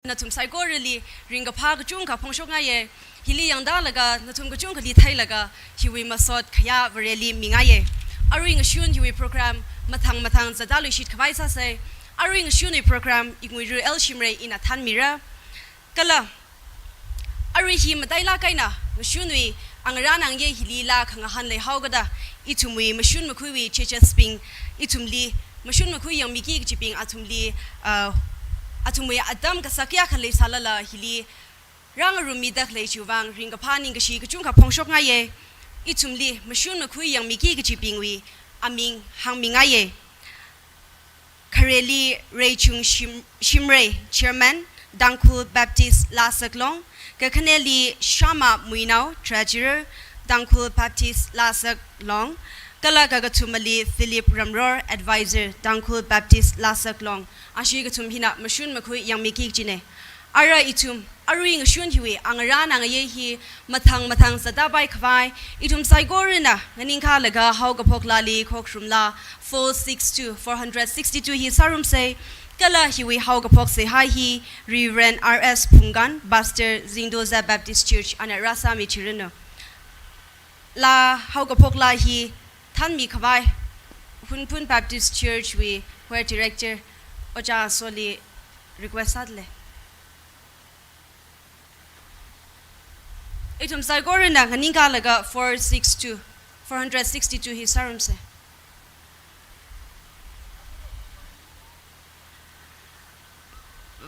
na tum sai go really ring ka pha ka chung ka phong shok nga ye hili yang da laga na tum ka chung ka li thai laga hiwi masot khaya really mi nga ye aring shun hiwi program mathang zada lu shit khwai sa se aring shun ni program ingui ru el shimre ina than mira kala ari hi matai la kaina shunwi angra nang ye hili la Khangahan le haugada itumwi mashun makhui checha sping itumli mashun makhui yang miki chiping atumli atumwi adam ka sakya khale salala hili rang rumi dak le chuwang ring ka phani ka shi ka chung ka phongshok nga ye itumli mashun makhui yang miki chiping wi aming hangminga ye Kareli Reichung Shimre Chairman Tangkhul Baptist Lasaklong Kakaneli Shama Muinau Treasurer Tangkhul Baptist Lasaklong Kalagatumali Philip Ramror Advisor Tangkhul Baptist Lasaklong Ashigatum Hina Mashun Makui Yang Miki Jine Ara itum Aruing Shun Hui Angara Nangayehi Mathang Sadabai Kwai Itum Saigorina Naninka Laga Haugapok Lali Kokrumla 462 Hi Sarum say Kala Hiwi Haugapok say hi he Reverend R.S. Phunggan Buster Zindoza Baptist Church Ana Rasa Michirino La Haugapok La Hi Tan Mi Kwai Hunpun Baptist Church we where director Oja Soli request sadle Itum Saigorina Naninka Laga 462 Hi Sarum say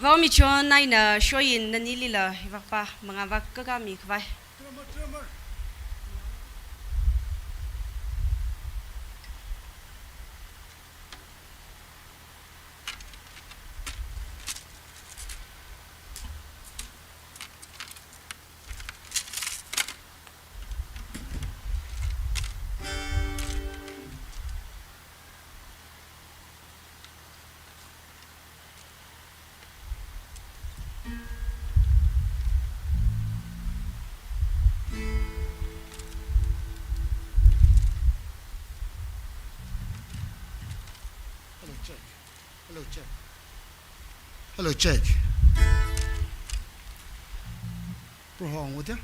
Vami chon nai na shoyin nanili la hivakpa mga vakagami kwai. Hello, check. Wrong with you?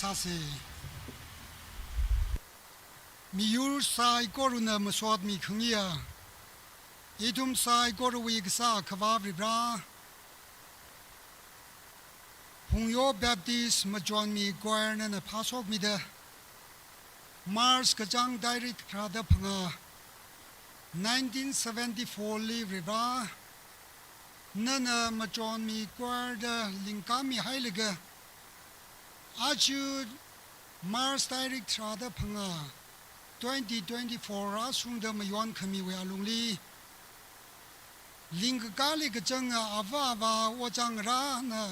ซาเซมียูไซกอรุณามสวดมีขงเยียอีทุมไซกอรวีกษาขวาบริบราพงโยแบปติสมาจวนมีกวร์นันพาสอกมีเดมาร์สกจังไดริกคราดพังา1974ลีบริบรานั่นมาจวนมีกวร์เดลิงกามีไฮเลกอาจูมาร์สไดริกคราดพังา2024ราสุงเดมยวนขมีเวอลุงลีลิงกาลิกจังอาวาวาวจังรานะ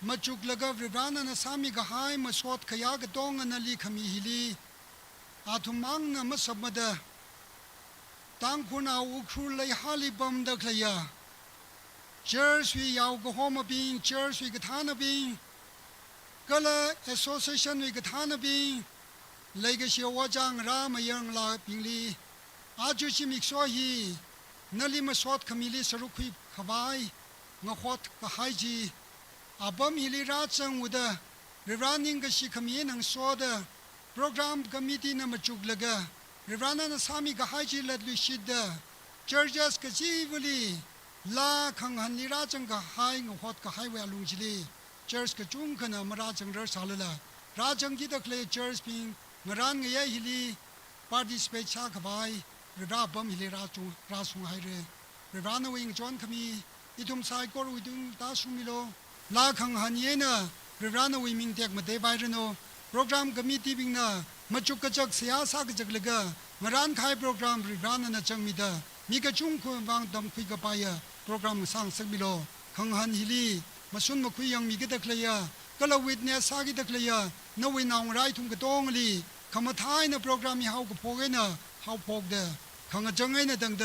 มาจุกลกบริบานะสามีกหายมาสวดขยากตองนะลีขมีฮิลีอาทุมังนะมาสมดะตังคุณเอาอุครุเลยฮาลิบัมดะคลยาเจอร์สวียาวกโฮมาบิงเจอร์สวีกฐานบิงก็เลยแอสโซเซชันวีกฐานบิงเลยก็เชียวว่าจังรามายังลาบิงลีอาจุชิมิกโซฮีนั่นลีมาสวดขมีลีสรุปขีขบายงขวดกหายจีอาบัมฮิลิราจังวุดะริรานิงกชิขมีนังสวดโปรแกรมคอมมิตี้นมาจุกลกะริรานันสามีกหายจีเลดลุชิดะเจอร์จัสกจีวลีลาขังหันลิราจังกหายงขวดกหายเวลุงจิลีเจอร์สกจุงขนะมราจังเรสาลละราจังกิดะเคลเจอร์สพิงงรานเงยฮิลีปาร์ติสเปชาขบายริราบัมฮิลิราจุราสุงไฮเรริรานวิงจวนขมีอิทุมไซโกรุอิทุมตาสุมิโลลาขังหันเยนะริรานวิมิงเตกมาเตบายรโนโปรแกรมคอมมิตี้บิงนะมาจุกกระจักเสียสากจักเลกะงรานขายโปรแกรมริรานนะจังมิดามีกระจุงคุยวางดำคุยกับไปโปรแกรมสร้างสักมิโลขังหันฮิลีมาสุนมาคุยยังมีกิดเคลียก็ละวิทเนสากิดเคลียนวินาวไรทุมกระตองลีคำท้ายนะโปรแกรมมีเฮากับพกนะเฮาพกเดขังจังไงนะดังเด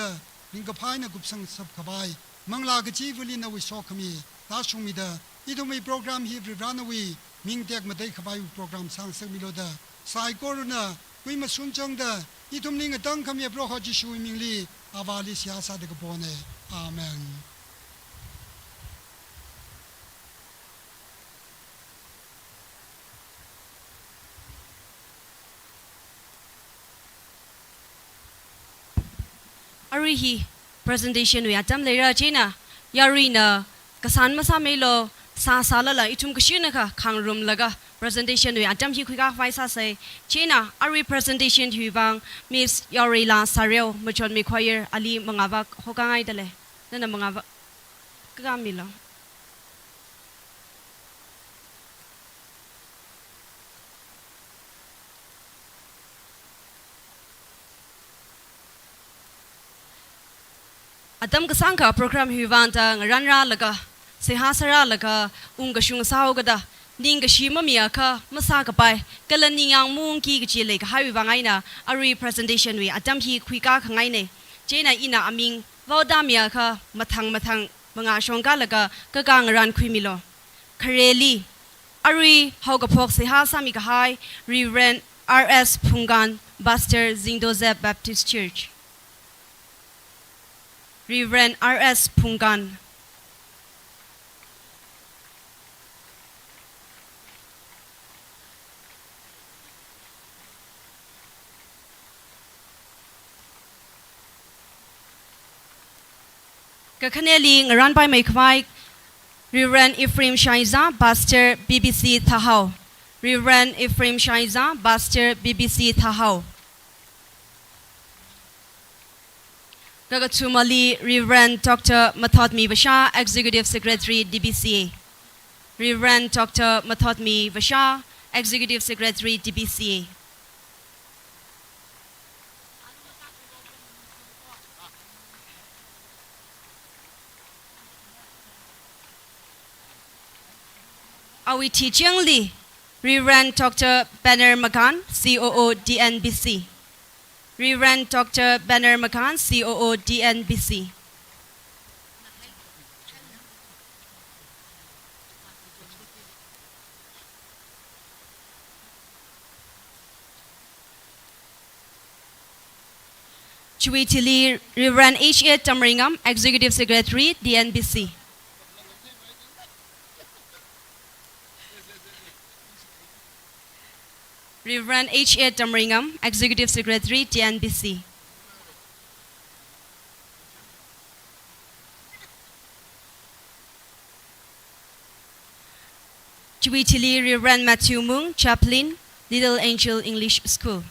ลิงกับพายนะกุบสังสับขบายมังลากจีวลีนวิโซขมีตาสุมิดาอีทุมีโปรแกรมฮีบริบรานวีมิงเตกมาได้ขบายโปรแกรมสร้างสักมิโลดาสายกอรุณาคุยมาสุนจังดาอีทุมลิงตั้งขมีโปรหจิชูมิงลีอาวาลิสยาสาเดกบอเนอาเมนอารีฮี presentation วิอาจำเลยราเจนะยารีนะกษันมาสามีโลซาละละอิทุมกชินะคะขังรุมละกะ presentation วิอาจำที่คุยกับไฟซาเซเจนะอารี presentation ที่บางมิสยารีลาซาเรลมาชนมีควายร์อาลีมังอาบักฮอกง่ายแต่เลยนั่นน่ะมังอาบักก็มีละอาดัมก็สร้างกับโปรแกรมฮิวันต่างรันราละก็เสียหาสระละก็ก็ชุงสาวก็ได้นิ่งก็ชิมมีอะค่ะมาสร้างกับไปก็เลยนิ่งยังมุ่งกี่ก็เจเลยก็ให้วิบังไงนะอารี presentation วิอาดัมที่คุยกันข้างไงเนี่ยเจน่ะอินาอามิงว่าดามีอะค่ะมาทางมังอาชงกันละก็กางรันคุยมิโลคาเรลีอารีเฮากับพวกเสียหาสามีก็ให้ Reverend R.S. Phungyan Pastor Zingdozep Baptist Church Reverend R.S. Phungyan Kakhaneli ngaran pai mai khwai Reverend Ephraim Shaiza Pastor BBC Thahau Reverend Ephraim Shaiza Pastor BBC Thahau Gagatumali Reverend Dr. Machonmi Vasha Executive Secretary DBCA Reverend Dr. Machonmi Vasha Executive Secretary DBCA Awi teaching Li Reverend Dr. Banner Makan COO DNBC Reverend Dr. Banner Makan COO DNBC Jubilee Reverend H.A. Tamringam Executive Secretary DNBC Reverend H.A. Tamringam, Executive Secretary, TNBC. Jubilee Reverend Matthew Mung, Chaplain, Little Angel English School.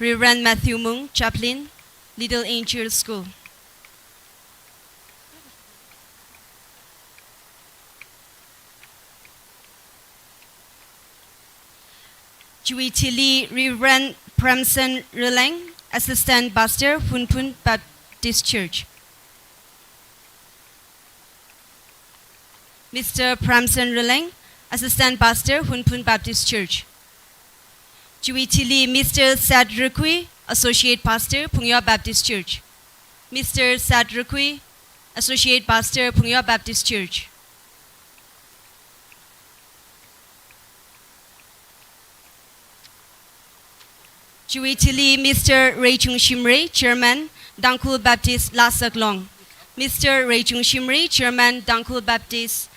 Reverend Matthew Mung, Chaplain, Little Angel School. Jubilee Reverend Pramson Rileng, Assistant Pastor, Phunpun Baptist Church. Mr. Pramson Rileng, Assistant Pastor, Phunpun Baptist Church. Jubilee Mr. Sadrukui, Associate Pastor, Phungyo Baptist Church. Mr. Sadrukui, Associate Pastor, Phungyo Baptist Church. Jubilee Mr. Ray Chung Shimre, Chairman, Tangkhul Baptist Lasak Long. Mr. Ray Chung Shimre, Chairman, Tangkhul Baptist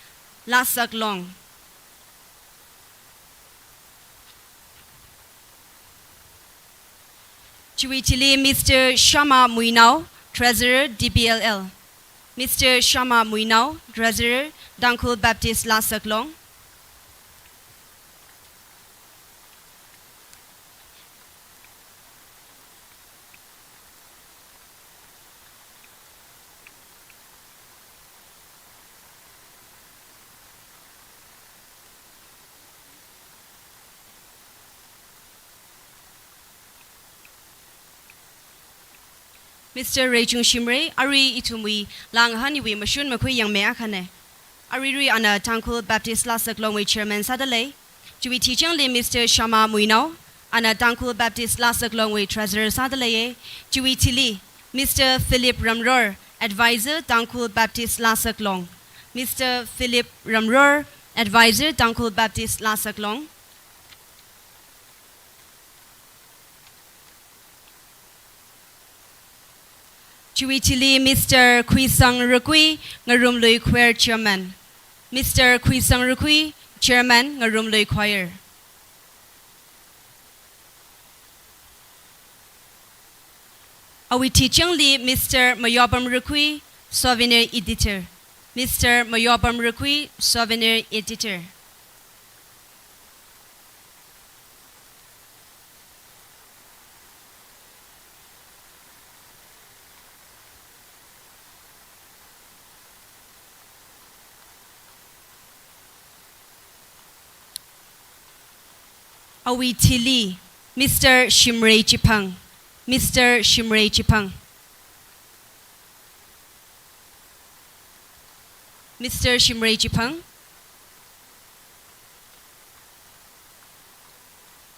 Lasak Long. Jubilee Mr. Shama Muinao, Treasurer, DBLL. Mr. Shama Muinao, Treasurer, Tangkhul Baptist Lasak Long. Mr. Ray Chung Shimre, Ari Itumwi, Khangahan Iwi Mashun Makui Yang Meakane. Ari Ana Tangkhul Baptist Lasak Longway Chairman Sadale. Jubi teaching li Mr. Shama Muinao, Ana Tangkhul Baptist Lasak Longway Treasurer Sadale. Jubi Tili, Mr. Philip Ramror, Advisor, Tangkhul Baptist Lasak Long. Mr. Philip Ramror, Advisor, Tangkhul Baptist Lasak Long. Jubilee Mr. Kwisang Rukui, Ngarum Lui Choir Chairman. Mr. Kwisang Rukui, Chairman, Ngarum Lui Choir. Awi teaching li Mr. Mayobam Rukui, Souvenir Editor. Mr. Mayobam Rukui, Souvenir Editor. Awi Tili, Mr. Shimrei Chipang. Mr. Shimrei Chipang. Mr. Shimrei Chipang.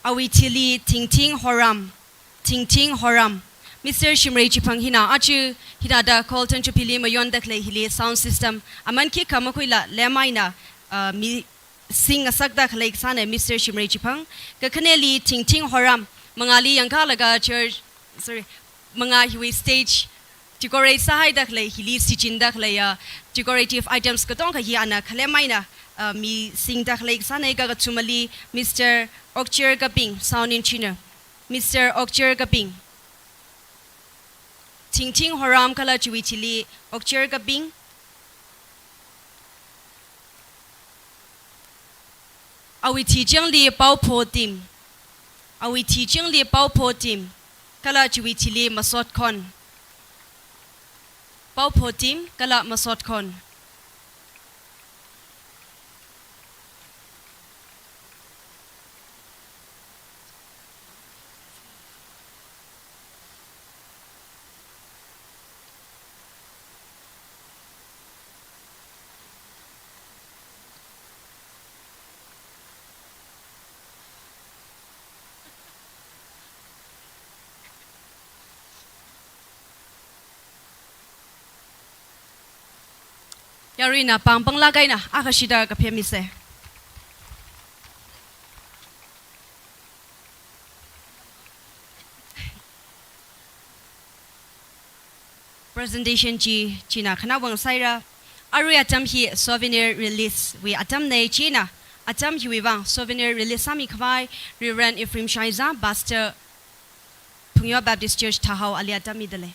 Awi Tili Ting Ting Horam. Ting Ting Horam. Mr. Shimrei Chipang hina achu hina da Colton Chupili mayon dakle hili sound system. Aman ki kamakuila lemaina mi sing asak dak like sane Mr. Shimrei Chipang kakaneli Ting Ting Horam mangali yangka laga church sorry manga hiwi stage decorate sahay dak le hili sichin dak le ya decorative items katong ka hi ana khalemaina mi sing dak like sane ka chumali Mr. Okcher Kaping sound engineer Mr. Okcher Kaping Ting Ting Horam kala chui chili Okcher Kaping Awi teaching li pau po team. Awi teaching li pau po team. Kala chui chili masot kon. Pau po team kala masot kon. Yari na pang lagay na akashida kapiamise. Presentation ji China kana wang saira. Aru atam hi souvenir release we atam nei China. Acham Huiwang, Souvenir Rilisami Kwai, Reverend Ephraim Shaiza, Pastor Phungyo Baptist Church Tahau Aliata Midale.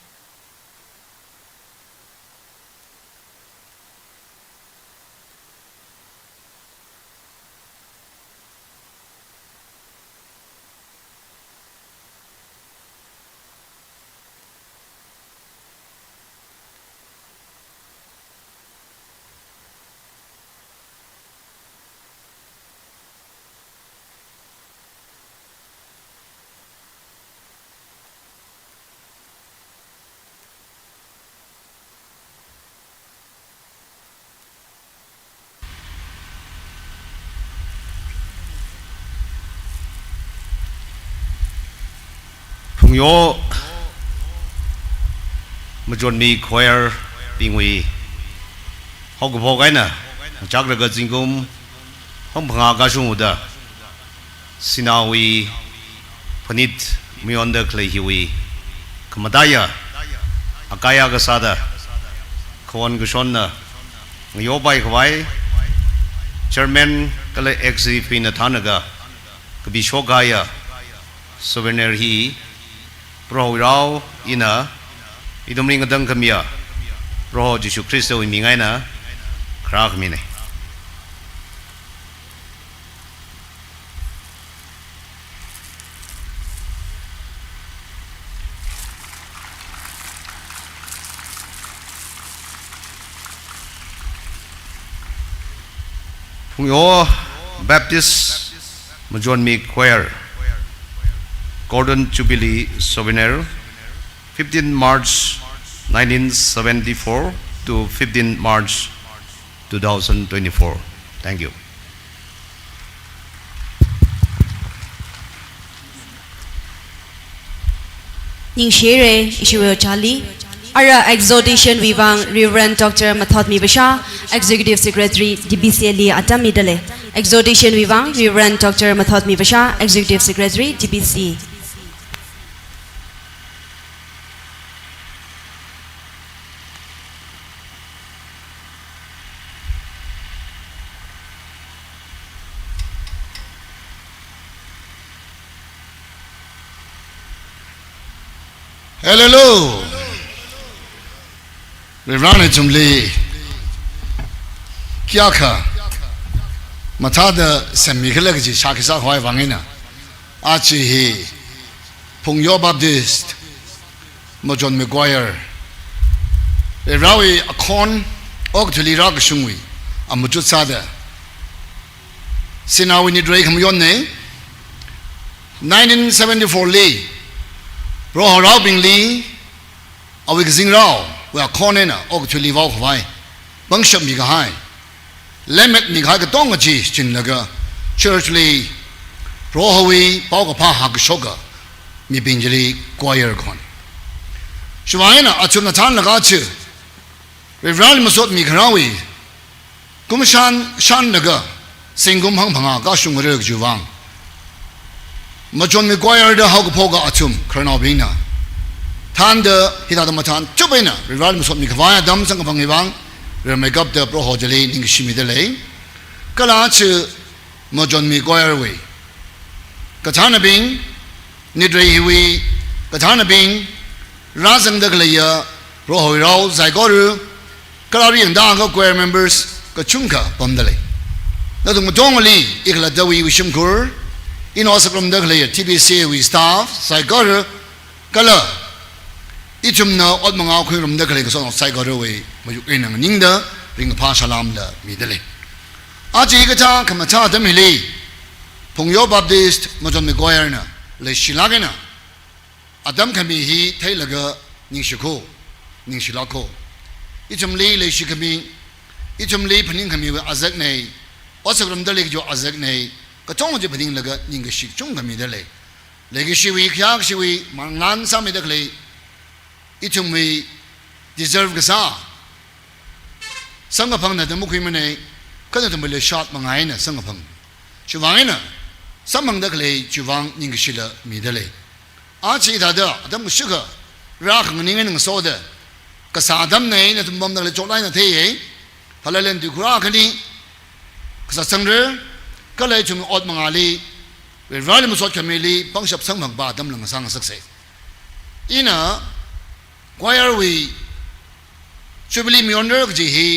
Phungyo Machonmi choir Pingwi Hogbo Gaina Chakraga Zingum Hompanga Gashumuda Sinawi Panit Mionda Klehiwi Kamadaya Akaya Gasada Kawan Gashona Yobai Kwai Chairman Kale Exi Pinatanaga Kabishogaya Souvenir He Pro Rao Ina Iduming Dang Kamia Pro Jishu Christo in Mingaina Krak Mine Phungyo Baptist Machonmi Choir Golden Jubilee Souvenir 15 March 1974 to 15 March 2024. Thank you. Ning Shere Ishuel Charlie Ara Exhortation Vivang Reverend Dr. Machonmi Basha Executive Secretary DBC Atami Dale Exhortation Vivang Reverend Dr. Machonmi Basha Executive Secretary DBC. Hello. Reverend Jubilee. Kiaka. Matada Semikalaji Shakisa Hoi Wangina. Achi he. Phungyo Baptist. Machonmi Choir. Rawi Akon Oktuli Rak Shungwi. Amujut Sada. Sinawi Nidre Kamyone. 1974 Lee. Bro Rao Bing Lee, Awik Zing Rao, we are Cornena, Oktuli Wai, Bangsham Migahai, Lemet Migha Dongaji, Chinlaga, Church Lee, Rohawi, Bogapa Hagshoga, Mibinjali, Choir Con. Shuaina, Achunatan Lagachu, Reverend Masot Migrawi, Kumshan Shan Naga, Singum Hangpanga, Gashung Rug Juvang. Machonmi Choir the Hogpoga Atum, Kernobina. Tanda Hitamatan, Chubina, Reverend Machonmi Kavaya, Dam Sangapangivang, will make up the Prohojali, Ningshimi delay. Kalachu Machonmi Choir way. Katana Bing, Nidre Hiwi, Katana Bing, Razang the Glaya, Prohoi Zaigoru, Kalari and Danga Choir members, Kachunka, Pondale. Natumotongoli, Ikla Dawi Wishimkur. In also from the TBC we staff, Saigor, Kala, Ichum now, Otmanga from the Kalation of Saigor way, in Ninda, bring a Pashalam the Midale. Ajigata, Kamata, Demili, Phungyo Baptist, Machonmi Choir, Le Shilagana, Adam can be he, Tailaga, Nishiko, Nishilako. Ichum Lee, Le Shikami, Ichum Lee, Peninkami, Azakne, also from the Lake, Azakne. Katonga Ping Laga Ningashi Chunga Midale. Legacy Yakshiwi, Mangan Samidakle, Itumwe deserve Gasa. Sangapang the Mukimane, Kanatamile shot Mangaina, Sangapang. Chuvangina, Samang the clay, Chuvang Ningashila Midale. Archie Dada, Adam Sugar, Rak Ningen soda, Kasadam Nain at Mumna Jolina Tay, Halalan to Grakani, Kasasandra. ก็เลยจุงอดมังอาลีร้อยลิมสดขมิลีปังชับสังบังบาดำลังสังสักเสอีน่ะควายวีจูบิลีมีอันเดอร์กจีฮี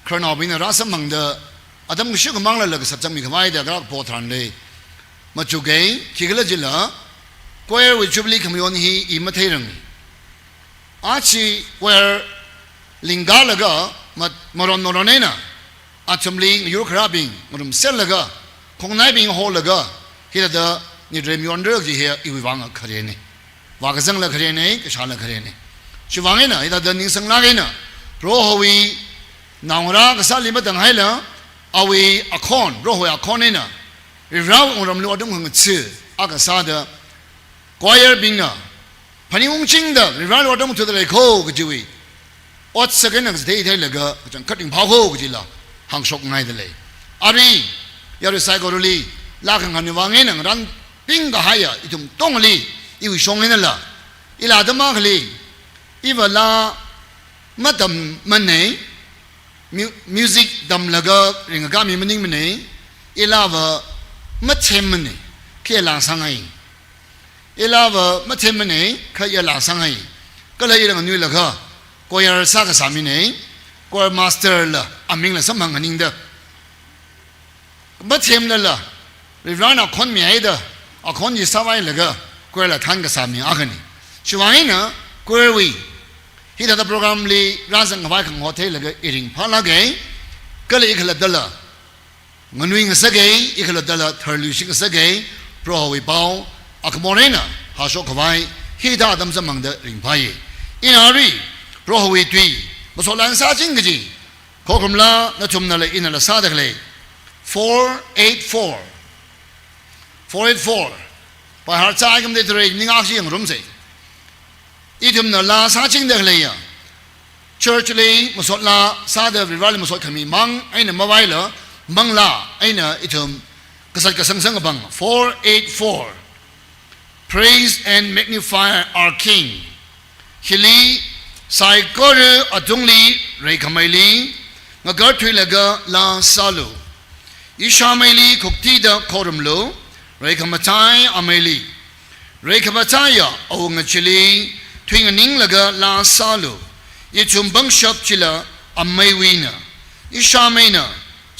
ครานอบินรัสมังเดออาดัมกุชิกมังละเลยสัจจังมีขวายเดกรักโพทรันเลยมาจุกเกย์คิกละจิละควายวีจูบิลีขมิอนฮีอิมาเทรังอาชีควายลิงกาละก็มารอนนรเนน่ะอาจำลิงยูคราบิงมารุมเซลละก็คงนายบิงโฮละก็ที่เรานี่เรื่องมีอันเดอร์จีฮีอีวิวังขเรนี่วากสังละขเรนี่ก็ชาละขเรนี่ชิวังเองนะที่เรานิสังละเองนะเพราะฮวีนางรักษาลิมตังให้ละเอาไว้อคอนเพราะฮวีอคอนนี่นะเราองรำลูกต้องหงชื่ออากาศเดกวายบิงนะพันธุ์องจิงเดเราลูกต้องทุเรศโคกจิวีอดสักนักเตะไทยละก็จังคัดดิ้งพาวโคกจิละหังชกง่ายเลยอารียารุไซโกรุลีลากกันวางเงินรันปิ้งก็หายอีทุ่มต้องลีอีวิชงเงินละอีลาดมากลีอีเวลามาดำมันเนี่ยมิวสิกดำละก็เรื่องการมีมันนิ่งมันเนี่ยอีลาว่ามาเชื่อมันเนี่ยแค่ลางสังไงอีลาว่ามาเชื่อมันเนี่ยแค่ลางสังไงก็เลยเรื่องนี้ละก็ก็ยังสักสามีเนี่ยก็มาสเตอร์ละอามิงละสมังกันนิ่งเด้อมาเชื่อมันละร้านคนมีไอ้เด้อคนยี่สาวไอ้ละก็ก็ละท่านก็สามีอากันนี่ช่วงนี้นะก็วีที่ทำโปรแกรมลีร้านสังกัดของโฮเทลละก็อิริงพาละก็ก็เลยอีกละเดละเงินวิ่งสักก็อีกละเดละเธอลุยสิงสักก็เพราะวิปาวอักโมเรนะหาชกขวายที่ทำสมังเดริงพายอินารีเพราะวิตุยมาสอนหลังซาจิงก็จีขอคำลาณชมนั่นเลยอินาละซาเด็กเลย484 ไปหาใจกันได้ทรีนิ่งอาชีพรุ่มเสกอีทุ่มนั่นลาซาจิงเด็กเลยอ่ะ church เลยมาสอนลาซาเด็กวิวัลมาสอนขมิ้นมังไอ้เนี่ยมาไว้เหรอมังลาไอ้เนี่ยอีทุ่มกษัตริย์กษัตริย์สังกับัง484 praise and magnify our king ฮิลีไซโกเรอตุงลีเรย์ขมายลีงะกัดทุยละกะลาซาลูอิชามัยลีคุกตีดะคอรุมโลเรย์ขมาใจอเมลีเรย์ขมาใจยะเอางะชิลีทุยงะนิงละกะลาซาลูยิจุมบังชับชิละอเมวีนะอิชามัยนะ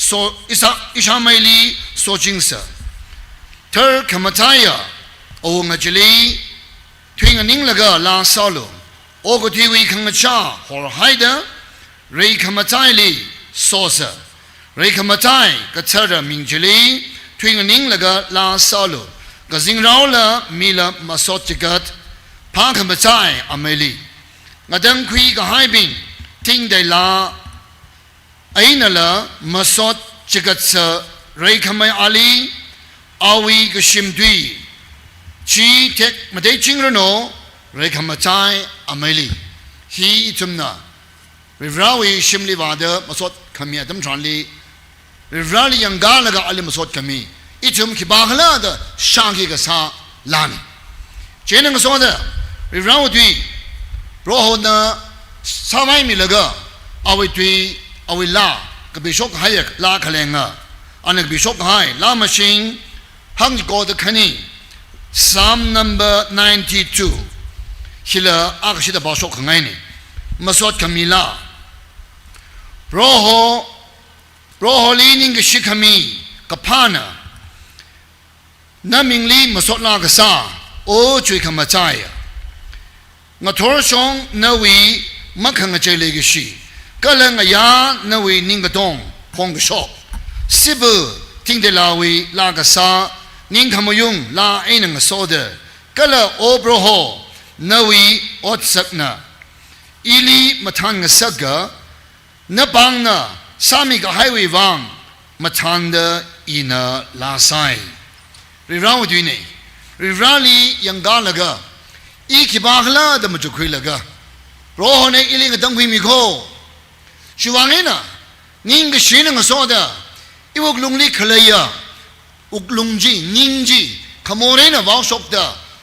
โซอิชามัยลีโซจิงซะเธอขมาใจยะเอางะชิลีทุยงะนิงละกะลาซาลูโอกทีวีขังชาฮอร์ไฮเดอร์เรย์ขมาใจลีโซซะเรย์ขมาใจก็เธอระมิงจลีทวิงนิ่งละก็ลาซาลูก็สิงเราละมีละมาสดจิกัดพาขมาใจอเมลีงาดังคุยก็ให้บินทิ้งได้ละไอ้นั่นละมาสดจิกัดเสเรย์ขมาอาลีอาวีก็ชิมดุยชีเทคมาได้จริงหรือโนเรย์ขมาใจอเมลีฮีจุมนะเราวิชิมลีวาเดมาสดขมีดัมทรานลีเราลียังกาลกะอัลมาสดขมีอีจุมขีบาฮลาเดช่างกีกษาลานีเจนังก็สอนเดเราดุยโรหนะสามัยมีละกะเอาไว้ดุยเอาไว้ลากะบิชกให้ลาคะเลงะอันนั้นบิชกให้ลามาชิงฮังกอดคันีPsalm number 92ฮิลาอักษิตบาชกขังไงนี่มาสดขมีลาโรโฮลีนิงกชิขมีกับพานะน้ำมิงลีมาสดลากษาโอ้ช่วยขมาใจงาทอร์ชงนาวีมักขังใจเลยกชีก็เลยงายานาวีนิงกตงพงกชกสิบทิ้งเดลาวีลากษานิงขมยุงลาไอ้นังโซเดก็เลยโอโบรโฮนาวีอดสักนะอีลีมาทานกสักกะนบังนะสามีก็ให้วิวังมาทานเดอีนาลาไซริราวดูนี่ริราลียังกาลกะอีกิบาฮลาดมาจุคุยลกะโรหเนอีลีก็ต้องคุยมิโคชิวังเองนะนิงก็ชินงโซเดอีวกลุงลีขเลยะอุกลุงจีนิงจีขโมยนะวาวชกเด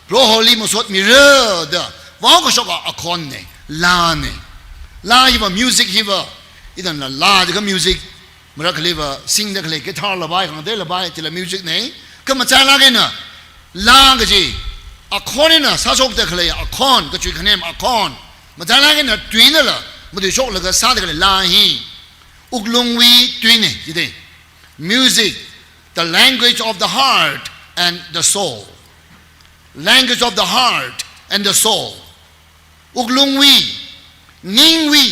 โรโฮลีมุสดมีเรเดวาวก็ชกอะคอนเนลาเนลาฮิวะมิวสิกฮิวะอีดันลาเดก็มิวสิก มรักเลยว่าสิ่งเด็กเลยกีตาร์ระบายของเด็กระบายจะละมิวสิกนี่ก็มาจ้างลากันนะลาก็จีอะคอนนี่นะซาโชกเด็กเลยอะคอนก็ช่วยคะแนนอะคอนมาจ้างลากันนะทวินนั่นแหละมาดูโชคแล้วก็ซาเด็กเลยลาฮีอุกลงวีทวินนี่จีเด้ music the language of the heart and the soul language of the heart and the soul อุกลงวีนิ่งวี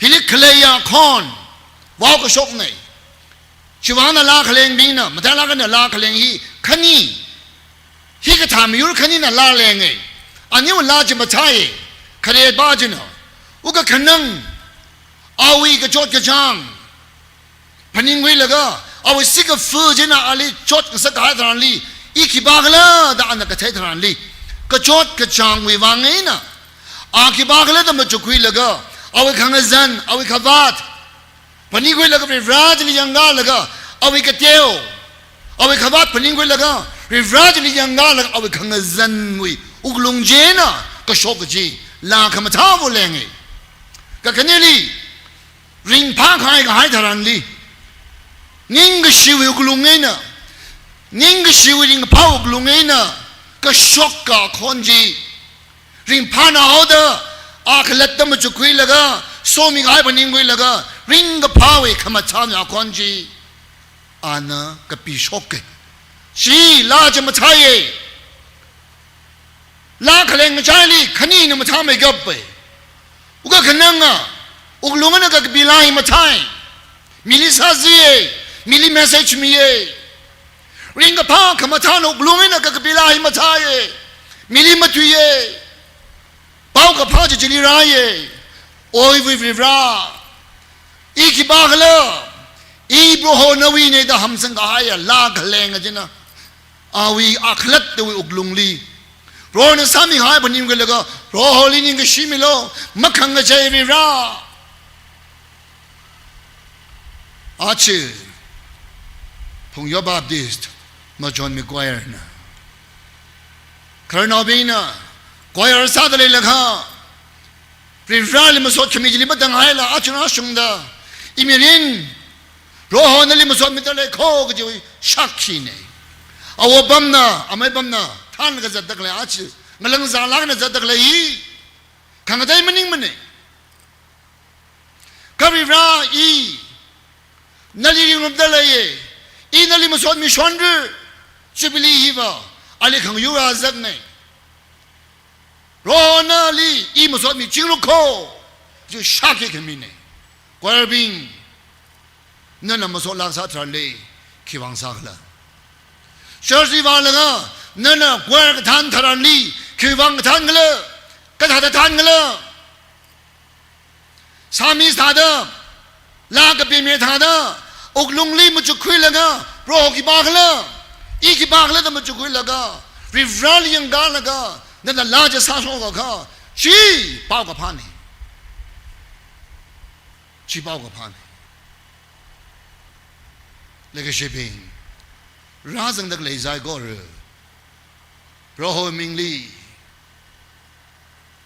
ฮิลิเคลียคอนว้าวก็ชกนี่ชีวานาลาเคลงบิงนะมาแต่ลากันนะลาเคลงฮีคันนี้ฮีก็ทำอยู่คันนี้นะลาแรงไงอันนี้ว่าลาจะมาใช่คดีบ้าจินะอุกขนังเอาวีก็จดกระชังพันิงวิแล้วก็เอาวีสิกฟื้นจินะอะไรจดสักการทานลีอีกบางละแต่อันนั้นก็ใช้ทานลีก็จดกระชังวิวางไงนะอาคิบางละแต่มาจุกุยแล้วก็เอาวีขังซันเอาวีขวัดพันิงวิแล้วก็เป็นราชลียังกาแล้วก็เอาวีกระเทียวเอาวีขวัดพันิงวิแล้วก็เป็นราชลียังกาแล้วก็เอาวีขังซันวิอุกลงเจนะก็ชกกจีลาขมาท้าบุเลงไงก็คันนี้ลีริงพาขายก็หายทารันลีนิ่งก็ชีวิตอุกลงไงนะนิ่งก็ชีวิตริงพาอุกลงไงนะก็ชกกับคนจีริงพานาเอาเด้ออาขลัดดมจุกุยแล้วก็โซมิกายพันิงกุยแล้วก็ริงก็พาเวขมาท้าเนี่ยคนจีอันนั้นก็ปีชกกันชีลาจะมาใช่ลาขเลงใช่ลีขณีนมาทำไม่กับไปอุกขนังอ่ะอุกลุงนั่นก็บิลายมาใช่มิลิซาซีมิลิเมสเซจมีริงกับพ่อขมาทานอุกลุงนั่นก็บิลายมาใช่มิลิมาตุยเป้ากับพ่อจะจิลิรายโอ้ยวิริราอีกบากเลยอีบรูโฮนวีเนี่ยได้ทำสังกายลาขเลงกันนะอาวีอัคลัดตัวอุกลุงลีโรนสามีหายพันยิงกันเลยก็โรฮอลินิงก็ชิมิโลมักขังกันใจวิราอาชีพงยบาบดิสต์มาจอนมีกวายนะครานอบีนะกวายรัสซาดเลยละค่ะวิราลิมาสดขมิจิลิบัดดังไฮละอาชุนาชุงดาอิมิรินโรฮอนัลิมาสดมิตรเลยโคก็จะชักชีเนี่ยเอาบัมนะอเมบัมนะท่านก็จะตักเลยอาชีงั้นหลังจากนั้นจะตักเลยขังได้มันนิ่งมันเนี่ยคาริราอีนั่นลิงมันได้เลยอีนั่นลิมาสอนมีชวนร์จูบิลีฮีวะอะไรขังยูราซักเนี่ยโรนัลลีอีมาสอนมีจิงลูกโคจะชักเองมิเนี่ยกวาร์บิงนั่นมาสอนหลังสัตว์เลยขีวังสักละเชื่อสิว่าเลยนะนั่นน่ะกวนกระทันทารันลีคือวังกระทันกันเลยกระทันทันกันเลยสามีสาเดอลากระเปียเมียทาเดออุกลุงลีมันจะคุยเลยนะโรคกี่บากเลยอีกี่บากเลยแต่มันจะคุยเลยก็ริฟราลียังกาเลยก็นั่นน่ะลาจะสาสงก็เขาชีเป้ากับพันนี่ชีเป้ากับพันเลยก็เชฟเองร้านสังเกตเลยใจก็เรือเพราะมิงลี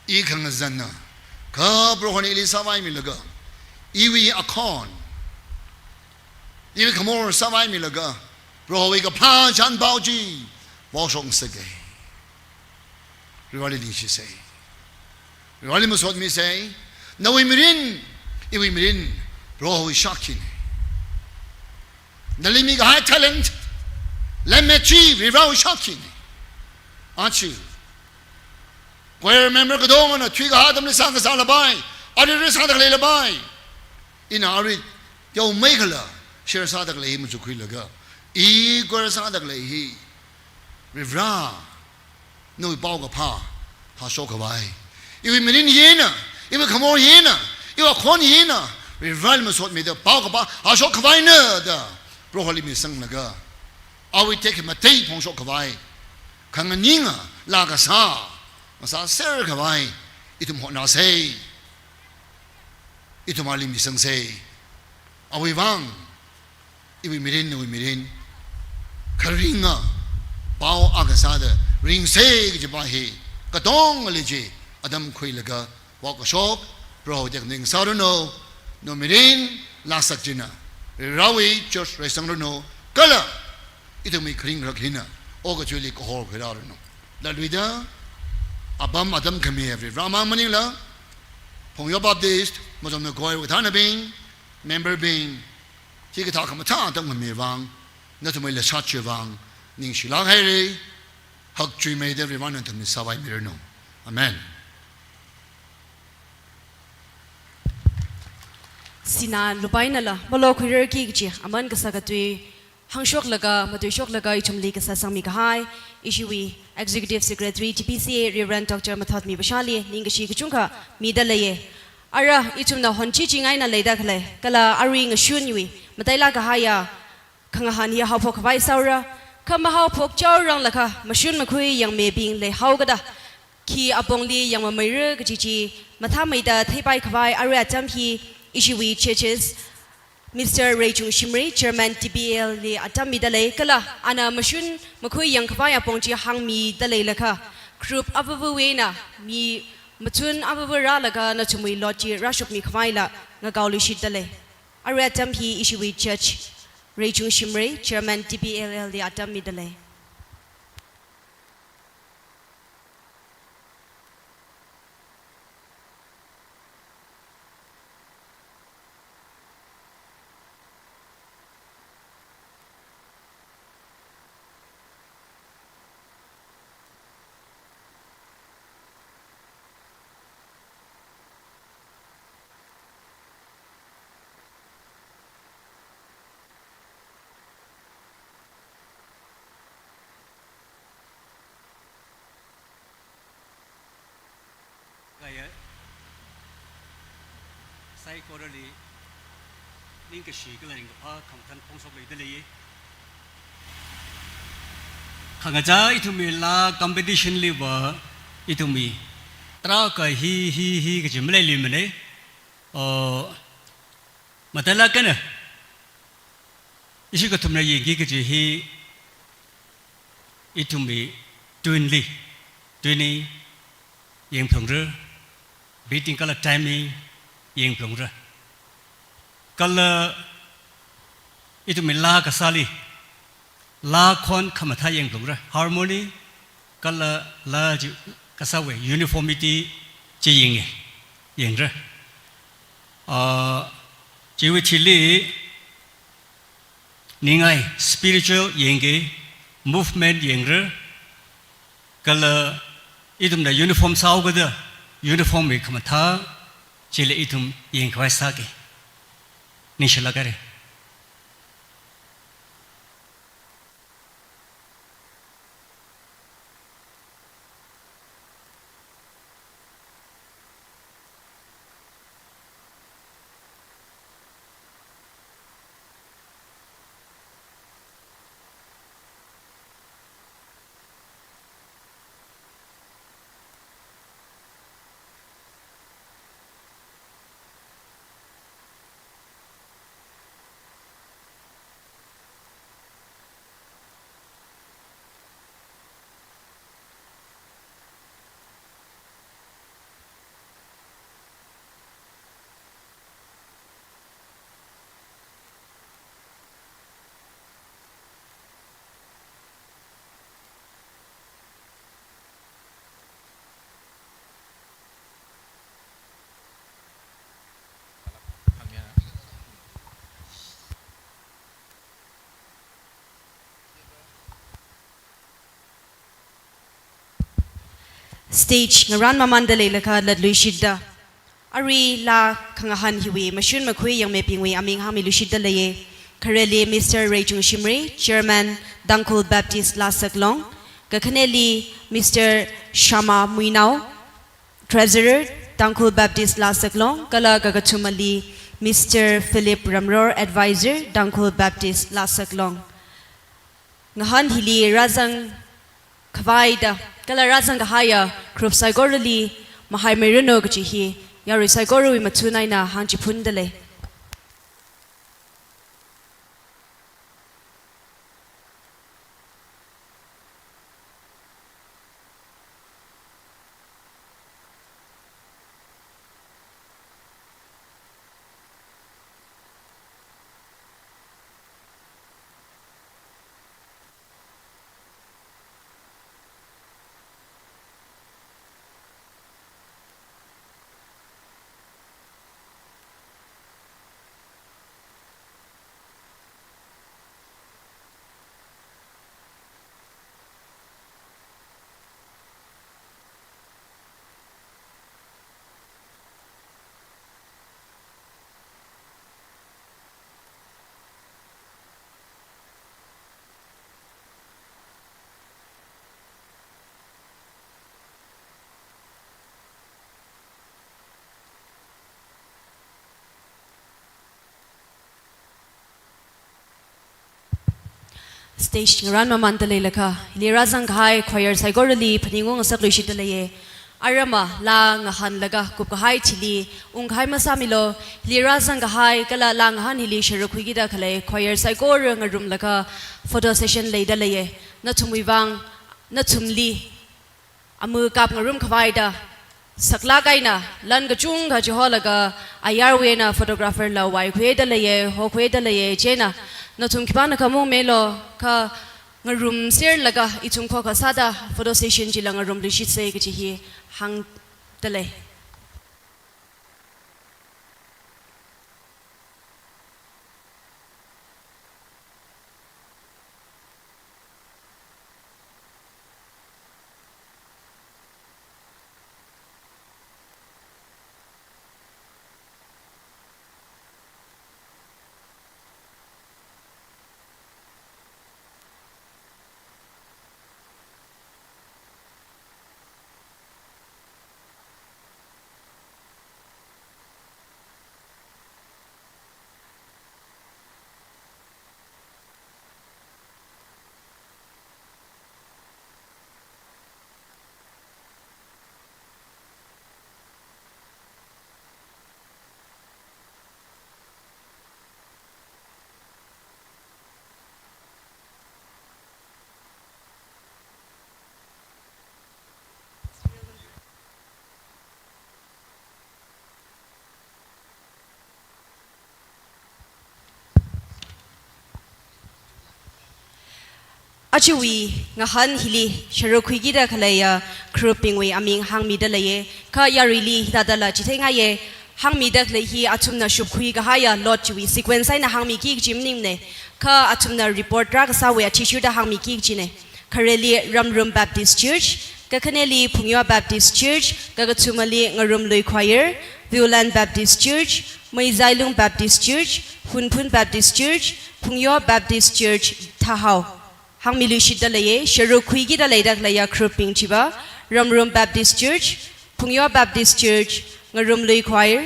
อีขังซันนะข้าเพราะคนอิลิซาไวมิลก็อีวีอคอนอีวีขโมยซาไวมิลก็เพราะวิกับพาชันบ่าวจีบ่าวสงสกายริวาลีลิชิเซริวาลีมุสลิมเซนาวิมิรินอีวิมิรินเพราะวิชักคินนั่นลิมิกหาย talent let me achieve without shocking อาชีพกวยเมมเบอร์ก็โดนนะทวีก็หาทำในสังกัดสารละบายอะไรเรื่องสังกัดเลยละบายอินาริเจ้าไม่กันละเชื่อสังกัดเลยมันจะคุยละก็อีกวยสังกัดเลยฮีริฟราโน้ยเป้ากับผ้าหาโชคกับไว้อีวิมิรินเย็นนะอีวิขโมยเย็นนะอีวิคนเย็นนะริฟรามันสดมีเดียวเป้ากับผ้าหาโชคกับไว้เนอะเด้อโปรฮอลิมิสังละก็เอาไว้เทคมาตีพงโชคกับไว้ขังงิงอ่ะลากษาภาษาเซอร์กับไว้อิทุมหัวนาเซอิทุมาลิมิสังเซเอาไว้วังอีวิมิรินคาริงอ่ะเป้าอากาศเดริงเซก็จะไปเหกระดองอะไรจีอดัมคุยแล้วก็บอกกับโชคเพราะจากหนึ่งสาวโนมิริน la sakjina rawi church resang no kala itu mi kring rakhina oga chuli ko hor khira no la luida abam adam khami every rama manila Phungyo Baptist Machonmi Khoi with Hanabing member being Chika Takamata Dang Mewang Natumila Chachevang Ning Shilang Hari Hug Tree made everyone until Miss Savai Mirno. Amen. Sina Lubainala, Molo Kirki, Aman Kasakatui, Hangshok Laga, Matushok Laga, Chumli Kasasami Kahai, Ishui, Executive Secretary, TPCA, Reverend Dr. Mathatmi Bashali, Ningashi Kuchunka, Midalaye. Ara, Itumna Honchi Chingaina Ledakle, Kala Aring Shunui, Matala Kahaya, Khangahan Ya Hopok Vai Saura, Kamahao Pok Chow Laka, Machun Makui, Yang May being Le Haugada, Ki Apongli, Yang Mamira, Gachichi, Matamida, Tepai Kavai, Aria Tampi, Ishui Churches. Mr. Rachung Shimri, Chairman TBL, the Atami Dale, Kala, Anna Mashun, Makui Yang Kavaya Pongji Hang Mi Dale Laka, Group Abavuena, Mi Matun Abavuralaga, Natumi Logi, Rashuk Mi Kavaila, Nagauli Shidale. Aratam he issue with Church, Rachung Shimri, Chairman TBL, the Atami Dale. Sai korali ning ka shi ka ling pa kham than phong sok le dele khanga itumi la competition li wa itumi tra ka hi ka jimle li mane matala kana isi ka tumna ye gi ka ji hi itumi twinli twini yeng phang re beating kala timing Yang Plungra Kala itu mila kasali La kon kamata yang Plungra Harmony Kala la kasawe Uniformity Jiying Yang Jiwi Chili Ningai Spiritual Yang Movement Yang Kala itu mila uniform sao gada Uniform kamata Chile itum yang kawai sage, ni shalagare. Stage ngaran mamandale laka ladlu shidda Ari la Khangahan hiwi Machun Makui Yang Mepingwi Aming Hami Lushidda Laye Kareli Mr. Rachung Shimri Chairman Tangkhul Baptist La Saklong Gakaneli Mr. Shama Muinao Treasurer Tangkhul Baptist La Saklong Kala Gagatumali Mr. Philip Ramror Advisor Tangkhul Baptist La Saklong Ngahan hili razang Kavaida Kala razang kahaya Krup Saigorali Mahai Merino Gachihi Yari Saigoro Matunai na Hanchi Pundale stage ngaran maman tale laka lira zang hai choir saigorali phaningong asak luishi tale arama la ngahan laga kup hai chili ung hai masamilo lira zang hai kala lang han hili sharu khuigi da khale choir saigor ngarum laka photo session leida leye na chumwiwang na chumli amu kap ngarum khwai da sakla kaina lan ga chung ga joholaga ayar we na photographer la wai khwe da leye ho khwe da leye chena na chum khibana kamu melo ka ngarum ser laga ichung kho ka sada photo session ji lang ngarum lishit se ga ji hi hang dale achiwi ngahan hili sharu khuigi da khalaya grouping we aming hangmi da leye kha yarili dadala chithenga ye hangmi da khle hi achumna shup khui ga haya lot chiwi sequence ai na hangmi ki jimning ne kha achumna report ra ka sa we achichu da hangmi ki chine khareli ramrum baptist church ka khaneli phungyo baptist church ka ga chumali ngarum loi choir violent baptist church maizailung baptist church hunphun baptist church phungyo baptist church thahau hangmilu shidalaye sharu khuigi da leidak laya grouping chiba ramrum baptist church phungyo baptist church ngarum loi choir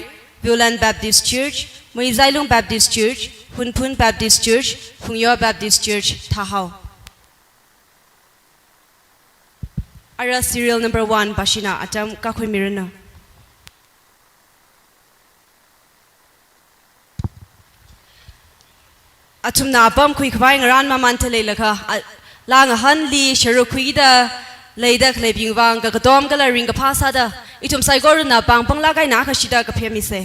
violent baptist church maizailung baptist church hunphun baptist church phungyo baptist church thahau ara serial number 1 bashina atam kakhoi mirana achumna apam khui khwai ngaran ma man thale lakha lang han li sharu khui da leidak lebing wang ka tom kala ring ka phasa da ichum sai gor na pang pang la kai na kha shida ka phemi se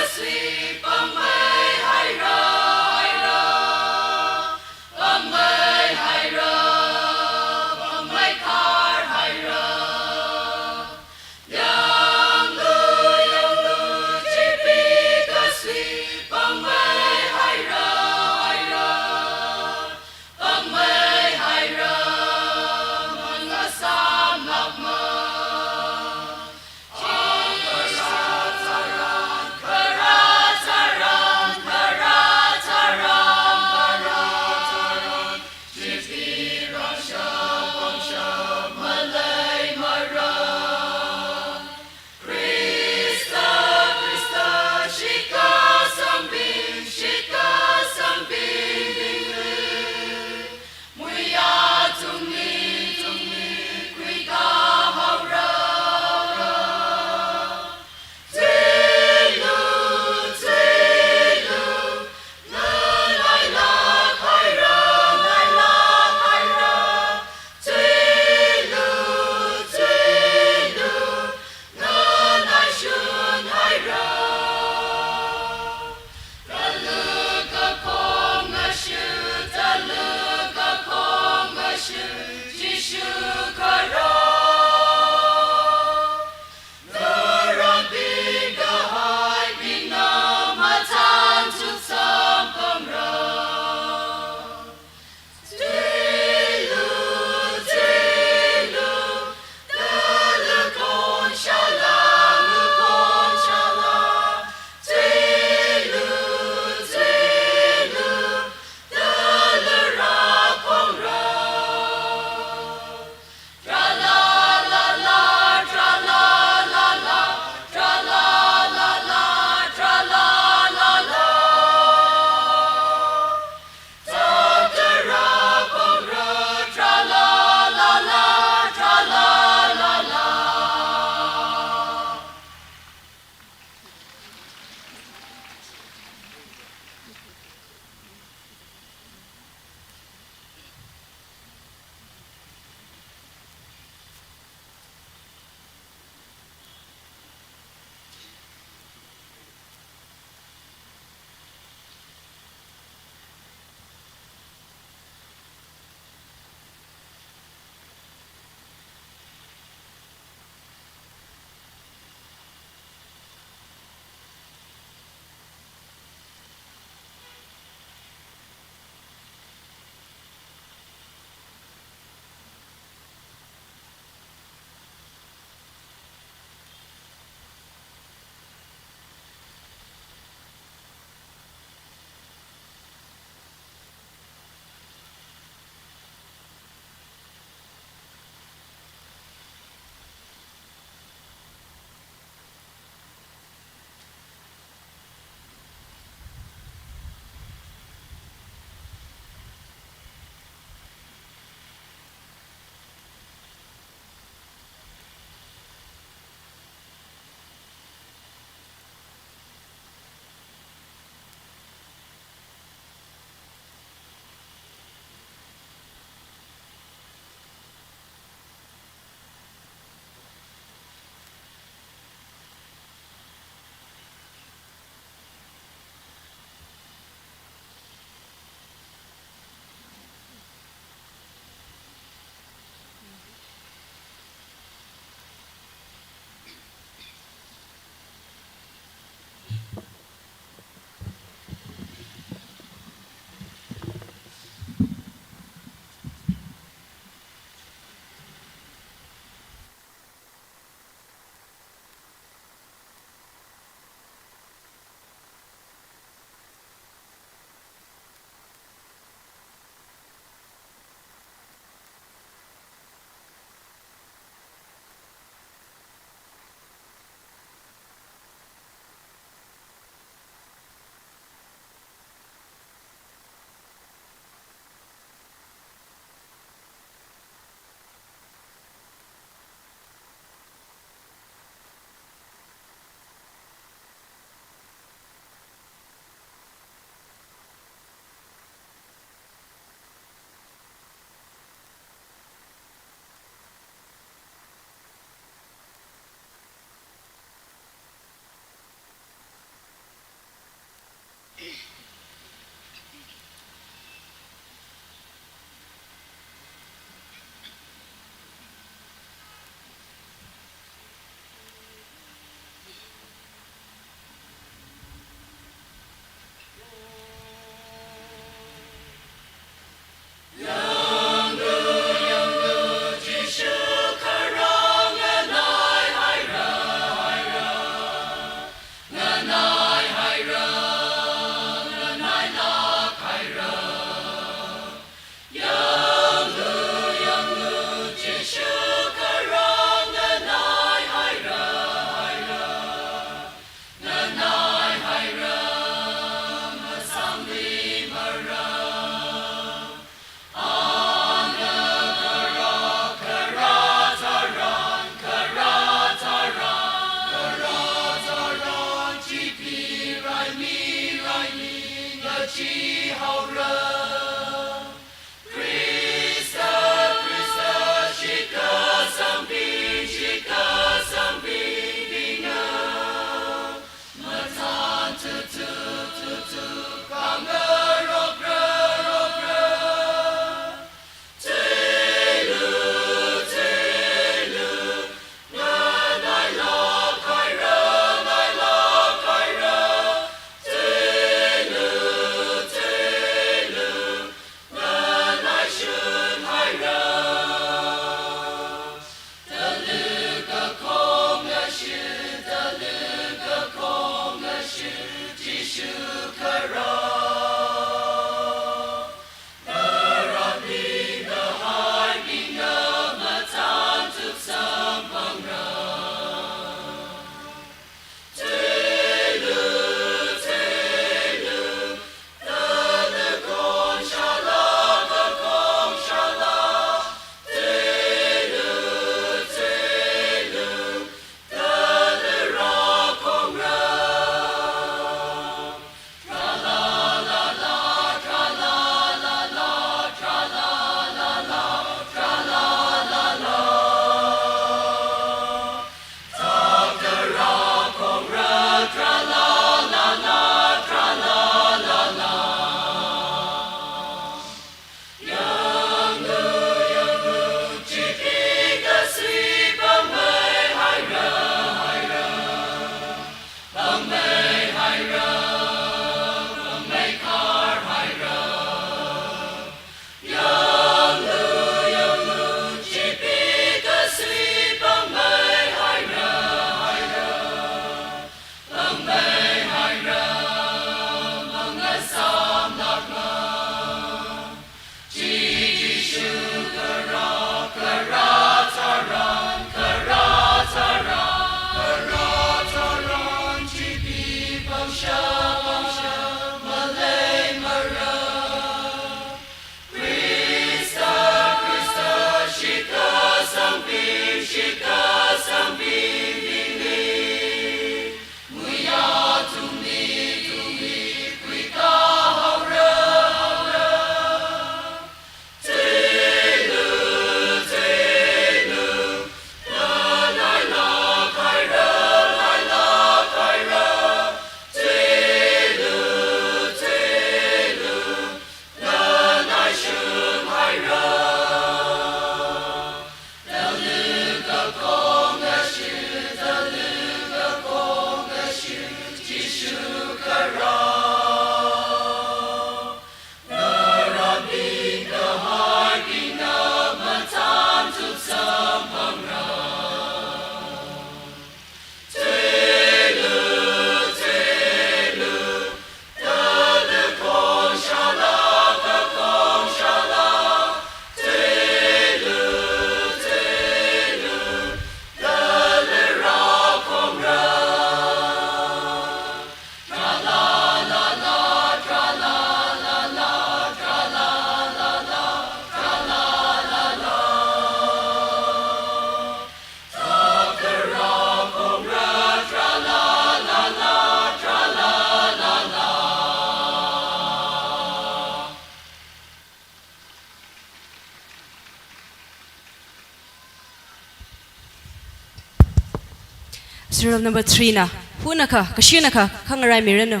Serial number 3 na. Hunaka, kashinaka, Khangahan mirano.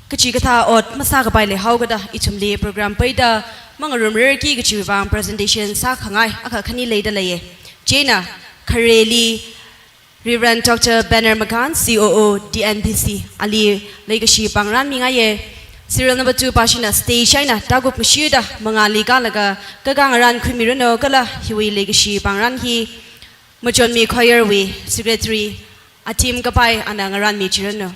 Kachi kata ot masa ka paile hau kada ichumle program paida mangarum rerki kachi bang presentation sa khangai aka khani leida leye Jena Kareli Reverend Dr. Banner Makan COO DNPC Ali legashi pangran mingaye serial number 2 pasina stage China tagup mshida mangali kalaga kagangaran khumirano kala hiwi legashi pangran hi Machonmi choir we secretary atim kapai anangaran mi chirano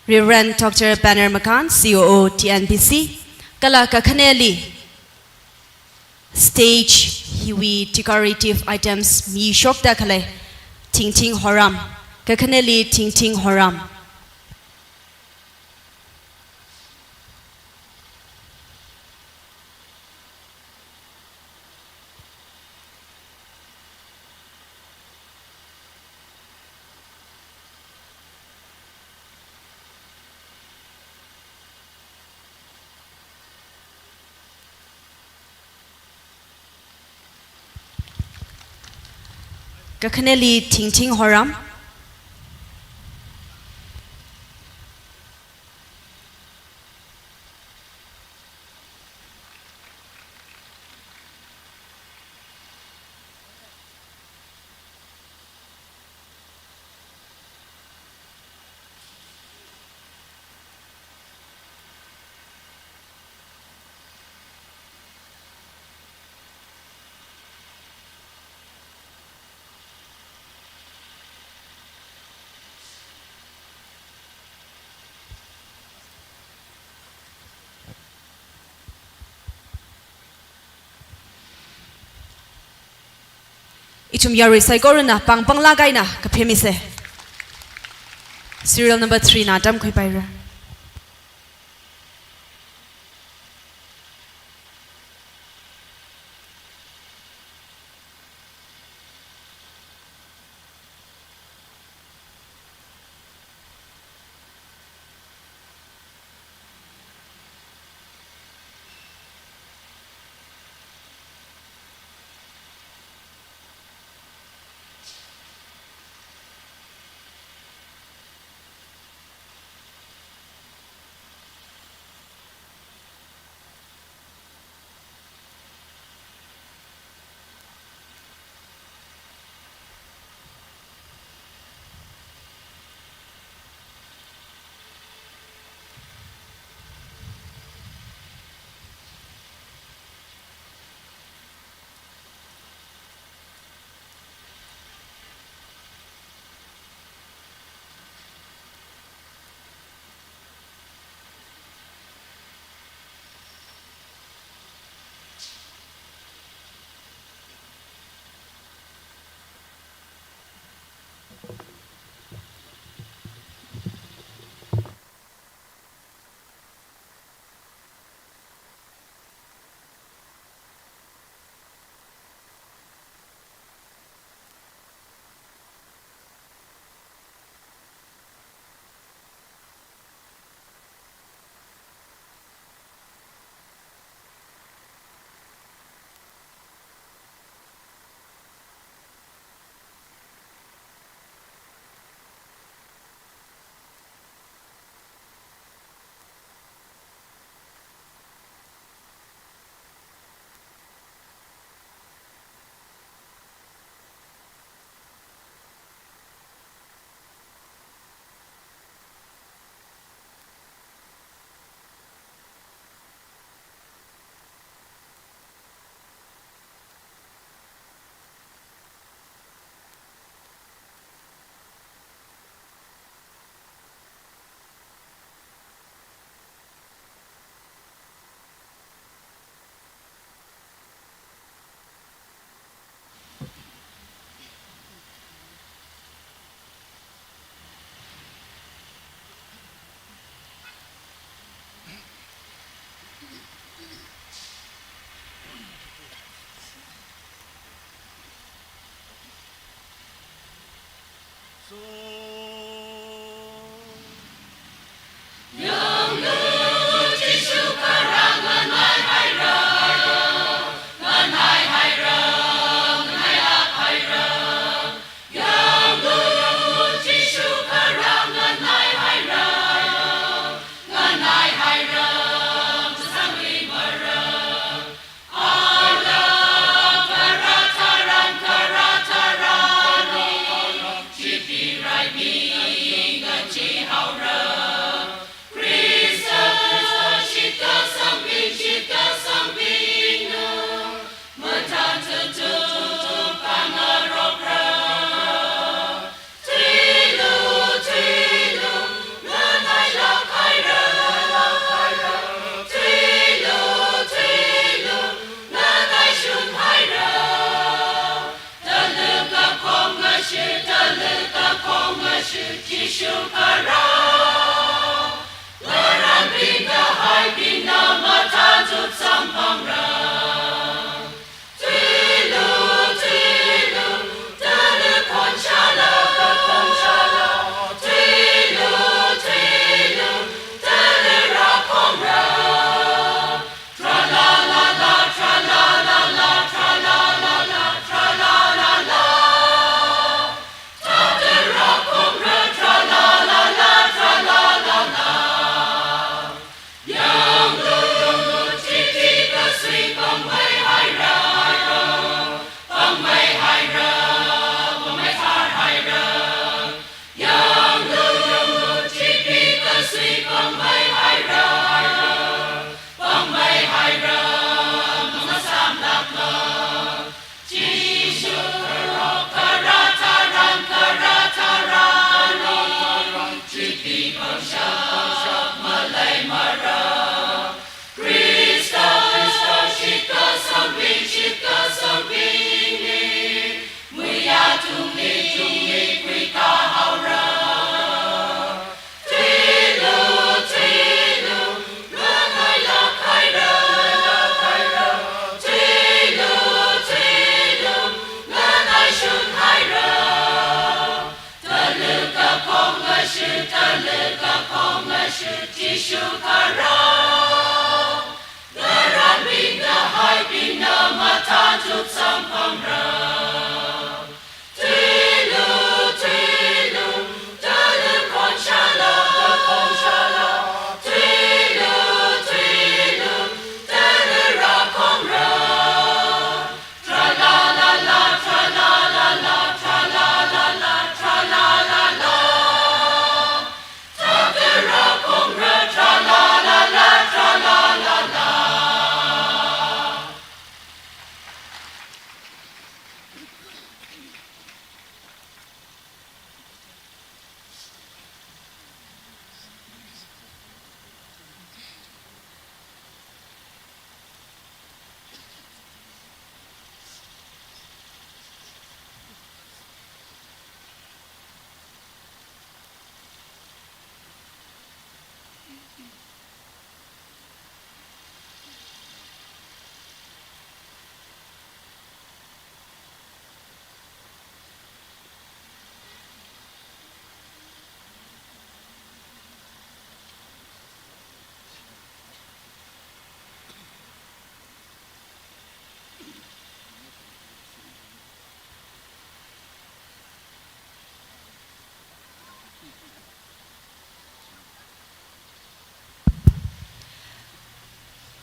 Reverend Dr. Banner Makan, COO TNPC, Kala Kakhaneli, stage hiwi decorative items mi shokta kale, ting ting horam ka khaneli ting ting horam ka khaneli ting ting horam ichum yari saigorna pang pang lagai na ka phemise serial number 3 na dam khoi paira Right.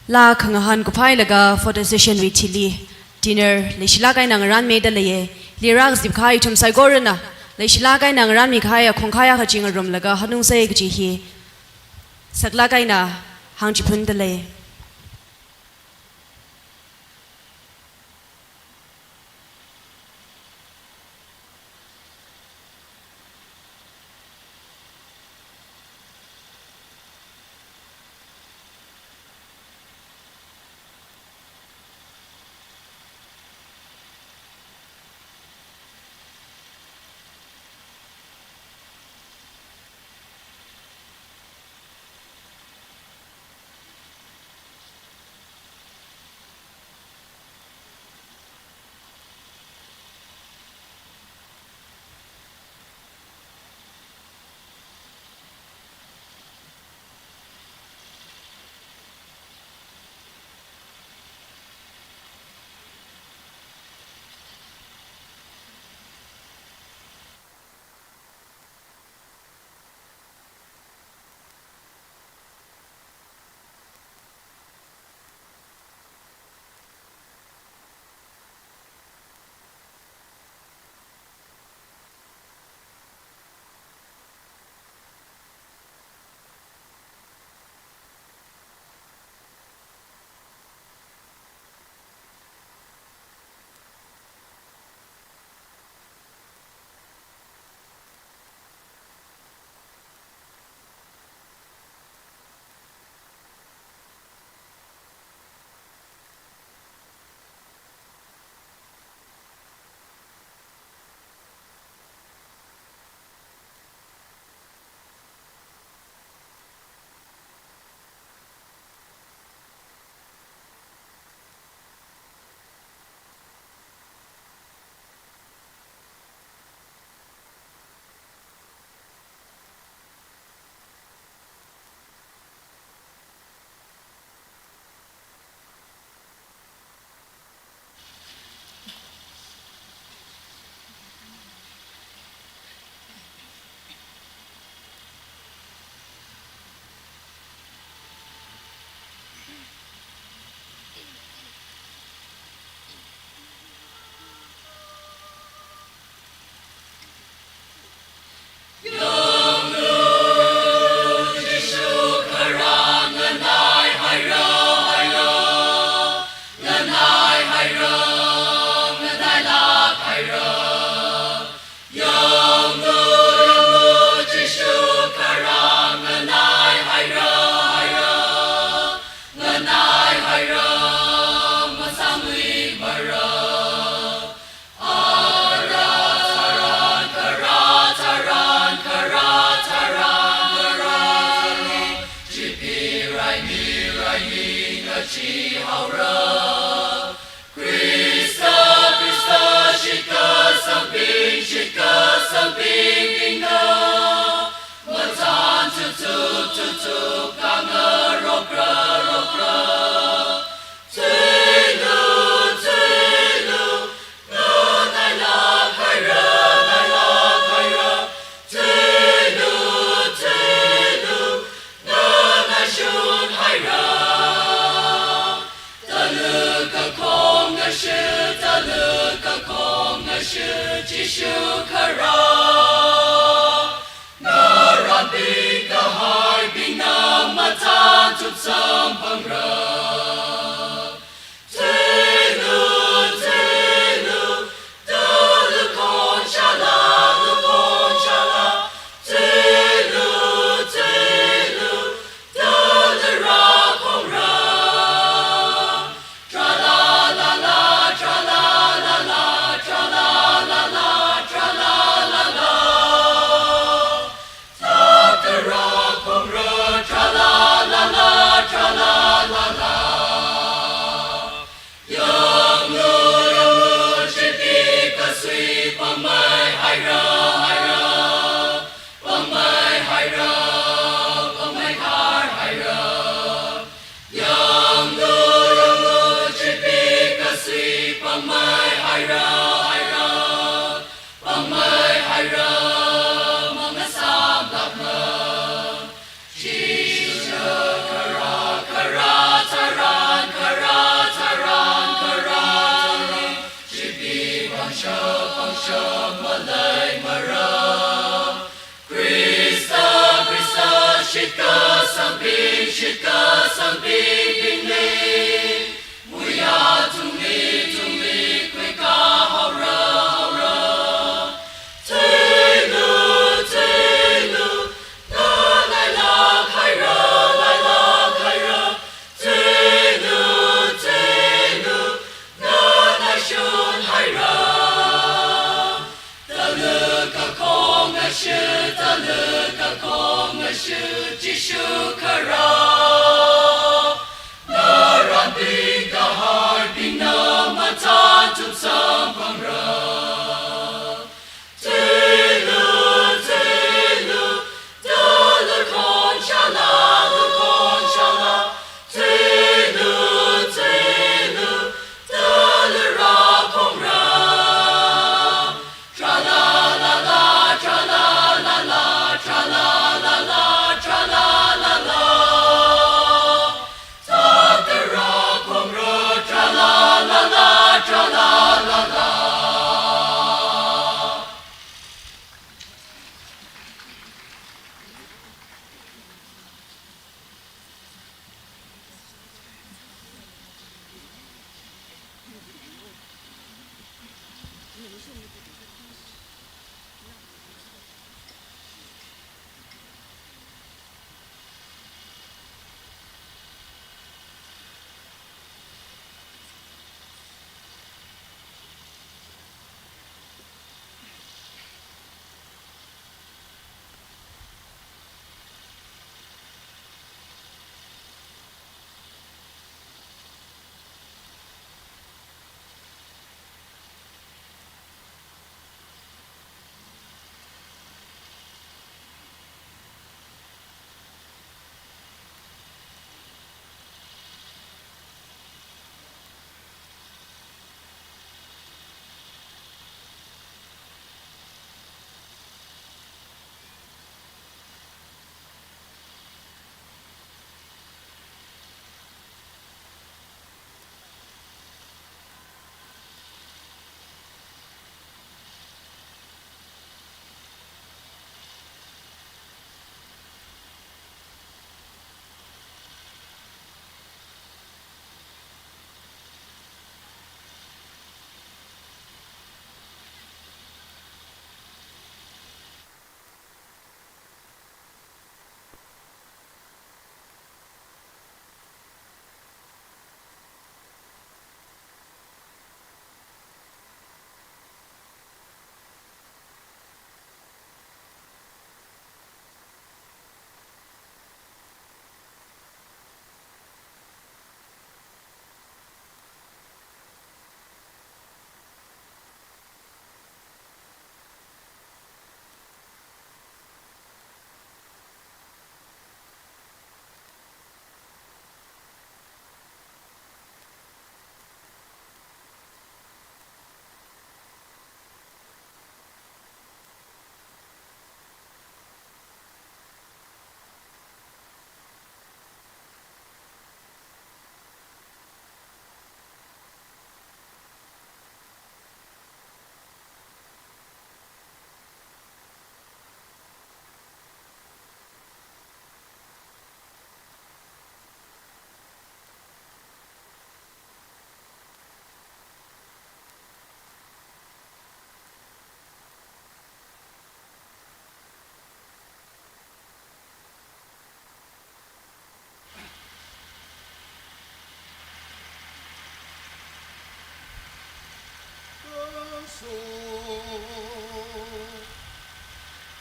La Khangahan ko phai laga for the session with chili dinner le shila kai nang ran me da le ye le rak zip khai thum sai gorna le shila kai nang ran mi khai khong khaya kha ching rom laga hanung sai gi hi sakla kai na hang chi phun da le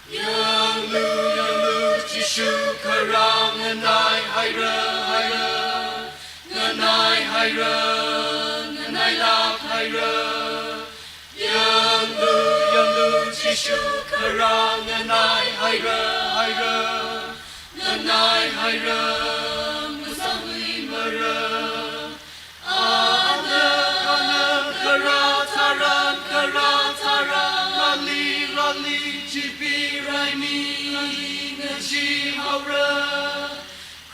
Yanglu Jishu Karang Nganai Haira Haira Nganai Haira Nganai Lak Haira Yanglu Jishu Karang Nganai Haira Haira Nganai Haira Musangli Mara Ana Karataran Karataran Rali Rali Jibi Raimi Ngaji Haura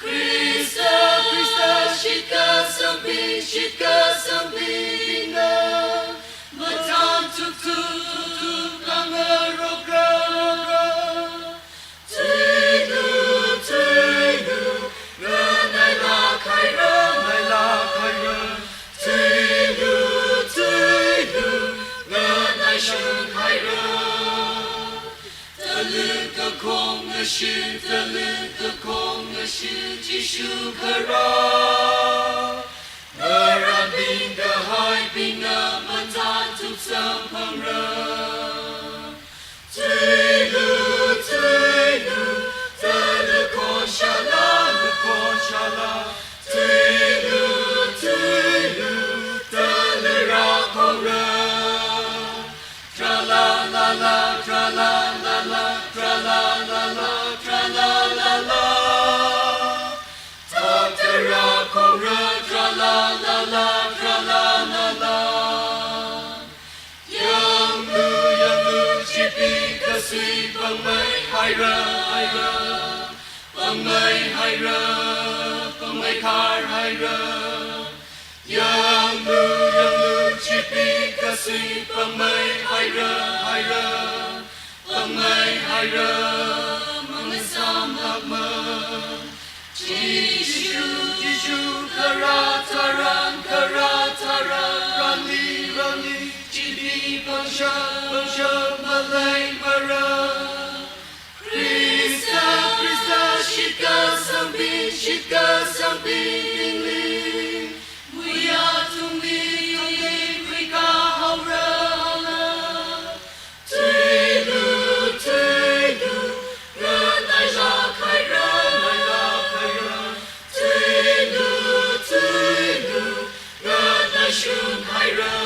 Krista Krista Shika Sambi Bina Matan Tuk Tuk Tuk Langarogra Tuilu Ranai La Kaira Tuilu Ranai Shun Kaira Taluka Konga Shu Jishu Kara Nara Binga Hai Binga Matan Tuk Sampangra Tuilu Talukon Shala Tuilu Talurakora Tra-la la la, tra-la la la, tra-la la la, tra-la la la. Thakda kora, tra-la la la, tra-la la la. Yanglu, Jubilee, kasui, bangmai, haira, bangmai kar, haira. Yanglu, Jubilee, kasui, bangmai, haira, bangmai, mangasam hakma. Jishu, karataran, rani, jibi, bangsha, malay, mara. Krista, shika sambi, bingli. Muya tungli, rika, haura. Tuilu, ranai la kaira. Tuilu, ranai shun haira.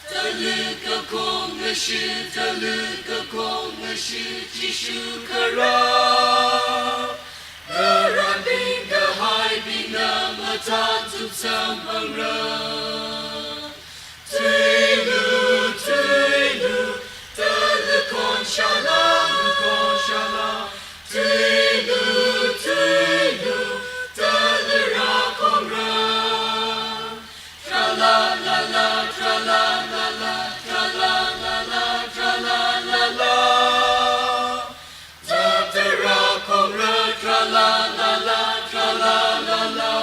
Taluka konga shu, jishu kara. Rara binga hai binga matan tuk sampangra. Tuilu, talukon shala. Tuilu, talurakongra. Tra-la la la, tra-la la la, tra-la la la, tra-la la la. Talurakongra, tra-la la la, tra-la la la.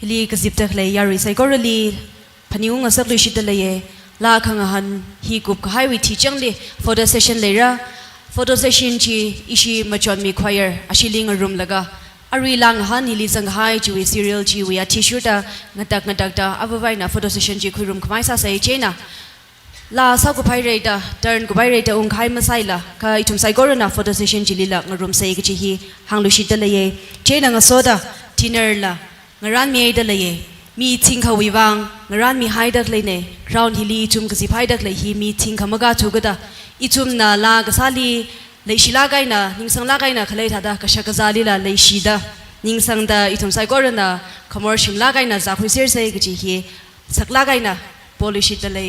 Hili kasip tak lay yari psychorally paniung asak lu shit lay la Khangahan hi gup ka highway teaching le photo session lera photo session chi ishi Machonmi choir ashiling a room laga ari lang han hili Shanghai chi we serial chi we a t-shirt ngatak ta avavai na photo session chi khu room kmai sa sai chena la sa ko phai reita turn ko bai reita ung khai masai la ka itum psychor na photo session chi lila room sai ki chi hi hanglu shit lay chena nga soda dinner la ngaran mi da lay mi ting kha wi wang ngaran mi hai dak lay ne ground hili chum ka si phai dak lay hi mi ting kha maga chu ga da ichum na la ga sali lay shila gai na ning sang la gai na khalai tha da ka sha ka zali la lay shi da ning sang da itum sai kor na khamor shim la gai na za khu ser sai ga chi hi sak la gai na polish da lay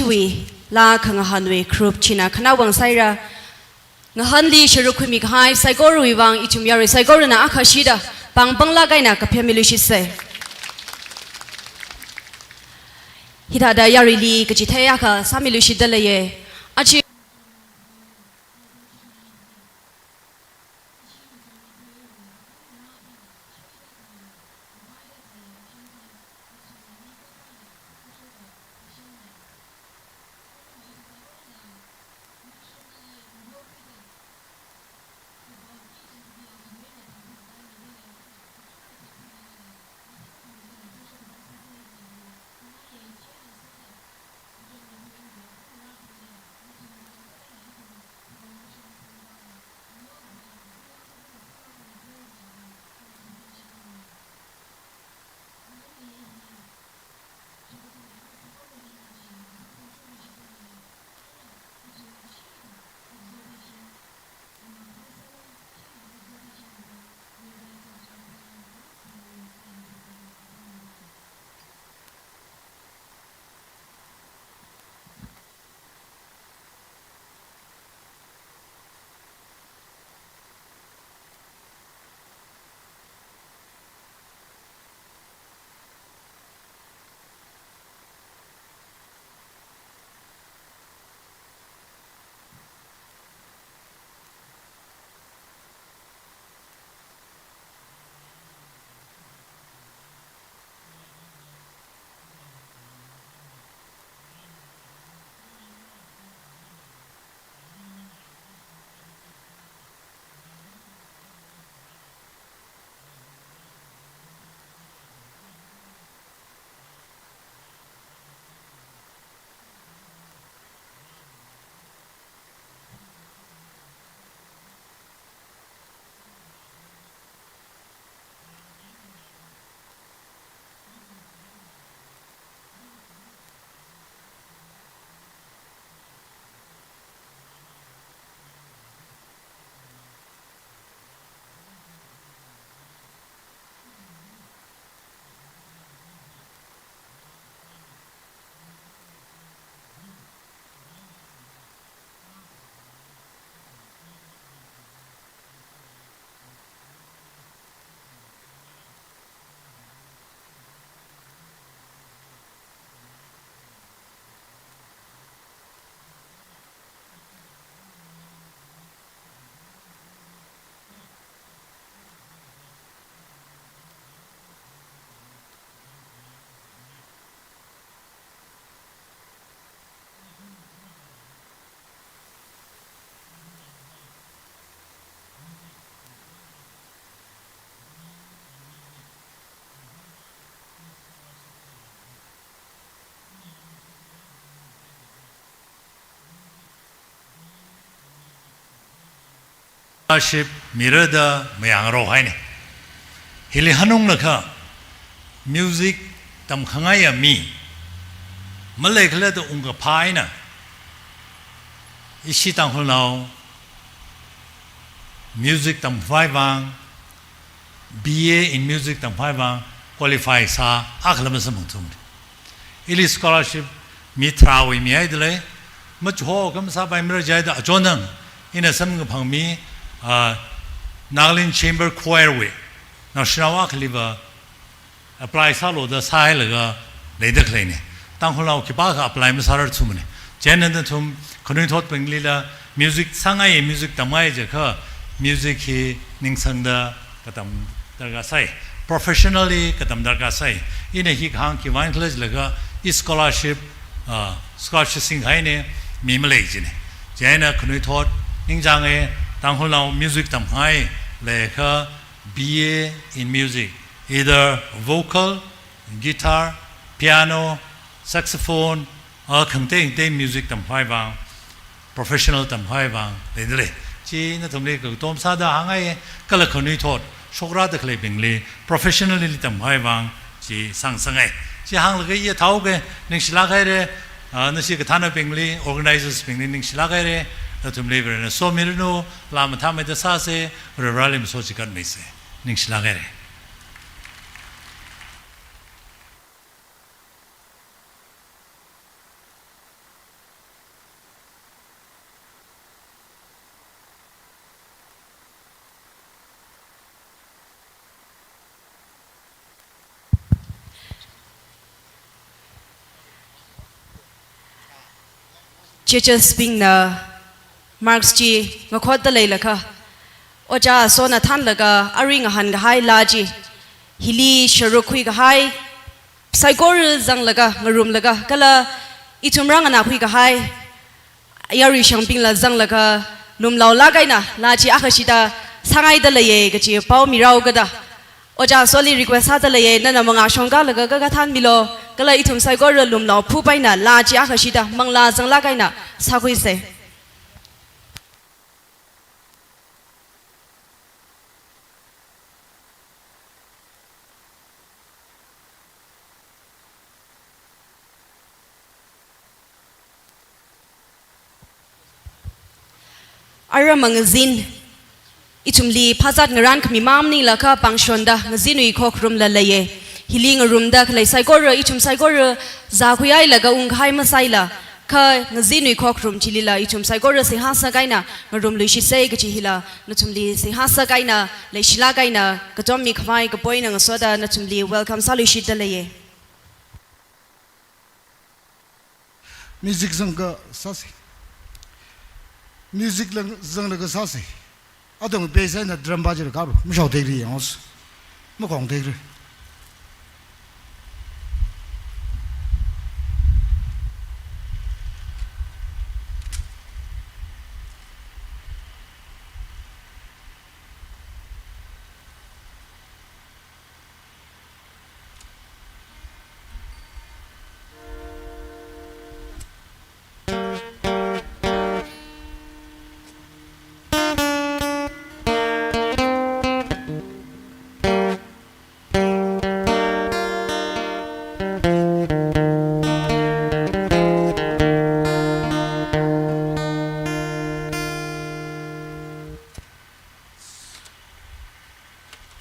we la Khangahan we group China Khanawang Saira Ngahanli Shirukumi Hai Saigoru Wang Itumyari Saigoruna Akashida Bang Bangla Gaina Kapemilushi say Hidada Yarili Kachitayaka Samilushi Delaye Achi Ship Mirada Mayangro Haine Hili Hanung Laka Music Tam Khangaya Mi Malekla the Unga Paina Ishi Tangkhul now Music Tam Faivang BA in Music Tam Faivang qualify Sa Aklamasam Ili scholarship Mitrawi Mi Idle Much Ho comes up by Mirajada Ajonang in a Sam Pang Mi Naglin Chamber Choir way. Now Shinawak liver apply salo the Silaga later clean. Tangkhul Kipaka apply Masara Tumani. Jen and the Tum Konutot Benglila music Sangai music Tamai Jaka music he Ningsanda Katam Dargasai. Professionally Katam Dargasai. In a Hikanki Wine College Laga is scholarship Singhaine Mimalajin. Jana Konutot Ningjange. Tangkhul now music tam hai leka BA in music, either vocal, guitar, piano, saxophone, or contain music tam hai bang, professional tam hai bang, le chi na tumle ko tom sada hangai kala khoni thot shokra de khle bingli professionally tam hai bang chi sang sangai chi hang le ye thau ke ning sila khai re na si ka thana bingli organizers bingli ning sila khai re Tum liver in a so mirno, Lamatame de Sase, or a rally Sochikan Mese, Nixlagere. churches being na marks ji ngakhot da leila kha oja so na than laga aring han ga hai laji hili sharukhui ga hai saigor zang laga ngarum laga kala ichumrang na khui ga hai yari shamping la zang laga lum law la gaina laji akhashida sangai da leye ga ji pau mi rau ga da oja soli request ha da leye na manga shongga laga ga than milo kala itum saigor lum law phu paina laji akhashida mangla zang la gaina sakhui se ara mangazin ichumli phazat ngaran khmi mamni laka pangshonda ngazinui khokrum la laye hiling room da khlai saigor ichum saigor za khuyai laga unghai masaila kha ngazinui khokrum chilila ichum saigor se ha sa kaina ngarum luishi sei gachi hila nachumli se ha sa kaina leishila kaina katommi khwai ka poina ngasoda nachumli welcome salushi da laye music zanga sasi music lang zang laga sasi adong besa na drum bajar ka mo shau te ri os mo kong te ri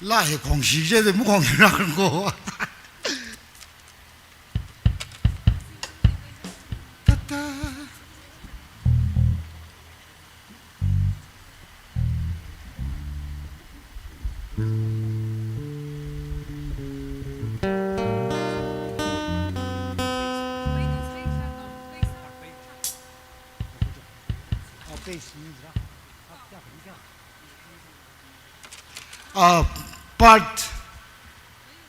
la he kong shi je de mo kong ra ko ta ta part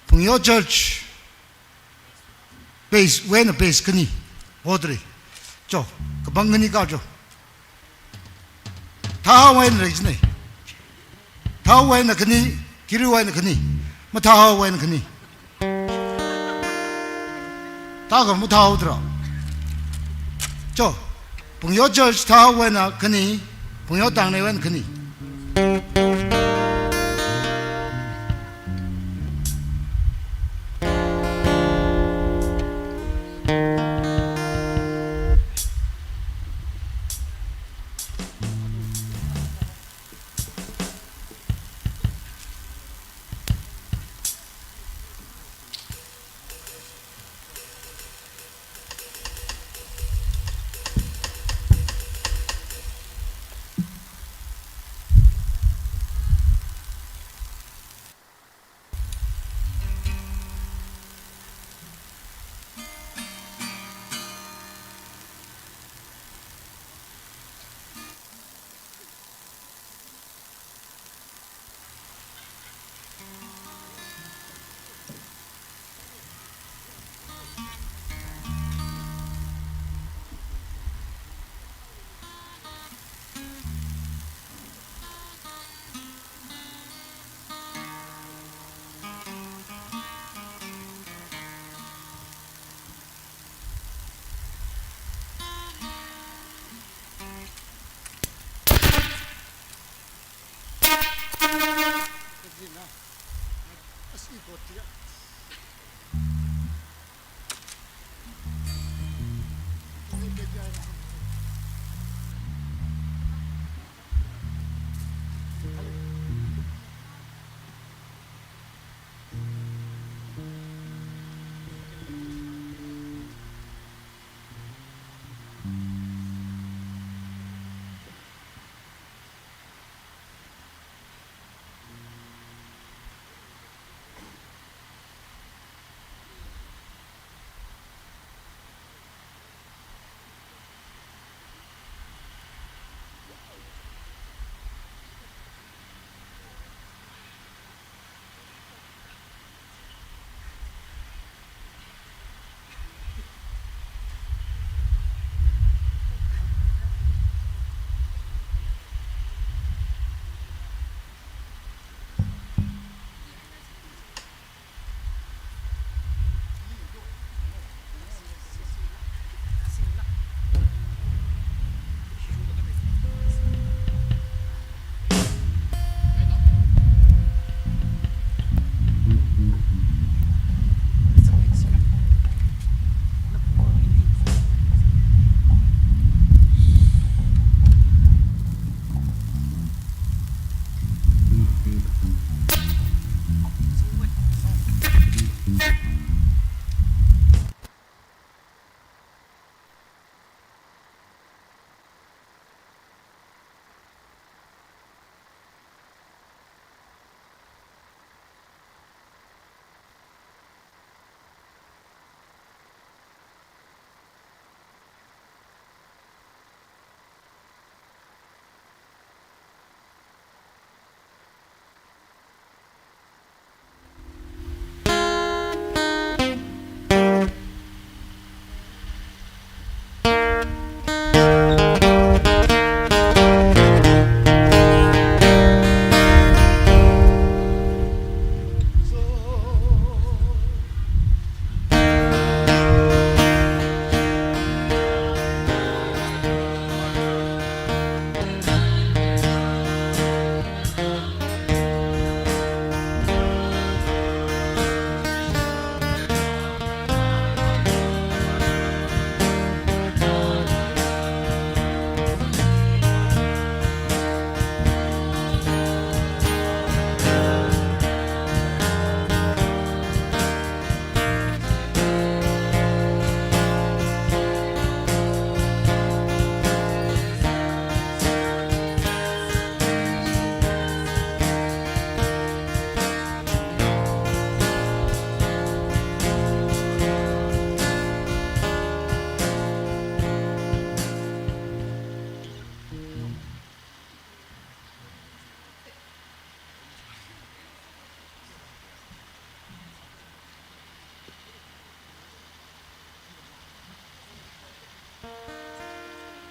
Phungyo church base when a base kani odre cho kabang ni ka cho tha wen rej ne tha wen na kani kiru wen kani ma tha wen kani ta ga mu tha odra cho Phungyo church tha wen na kani Phungyo tang ne wen kani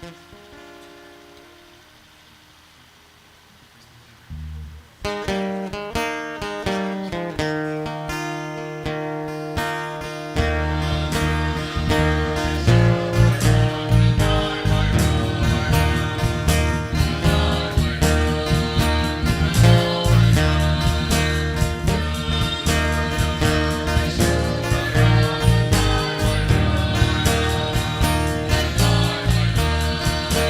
Hãy subscribe cho kênh Ghiền Mì Gõ để không bỏ lỡ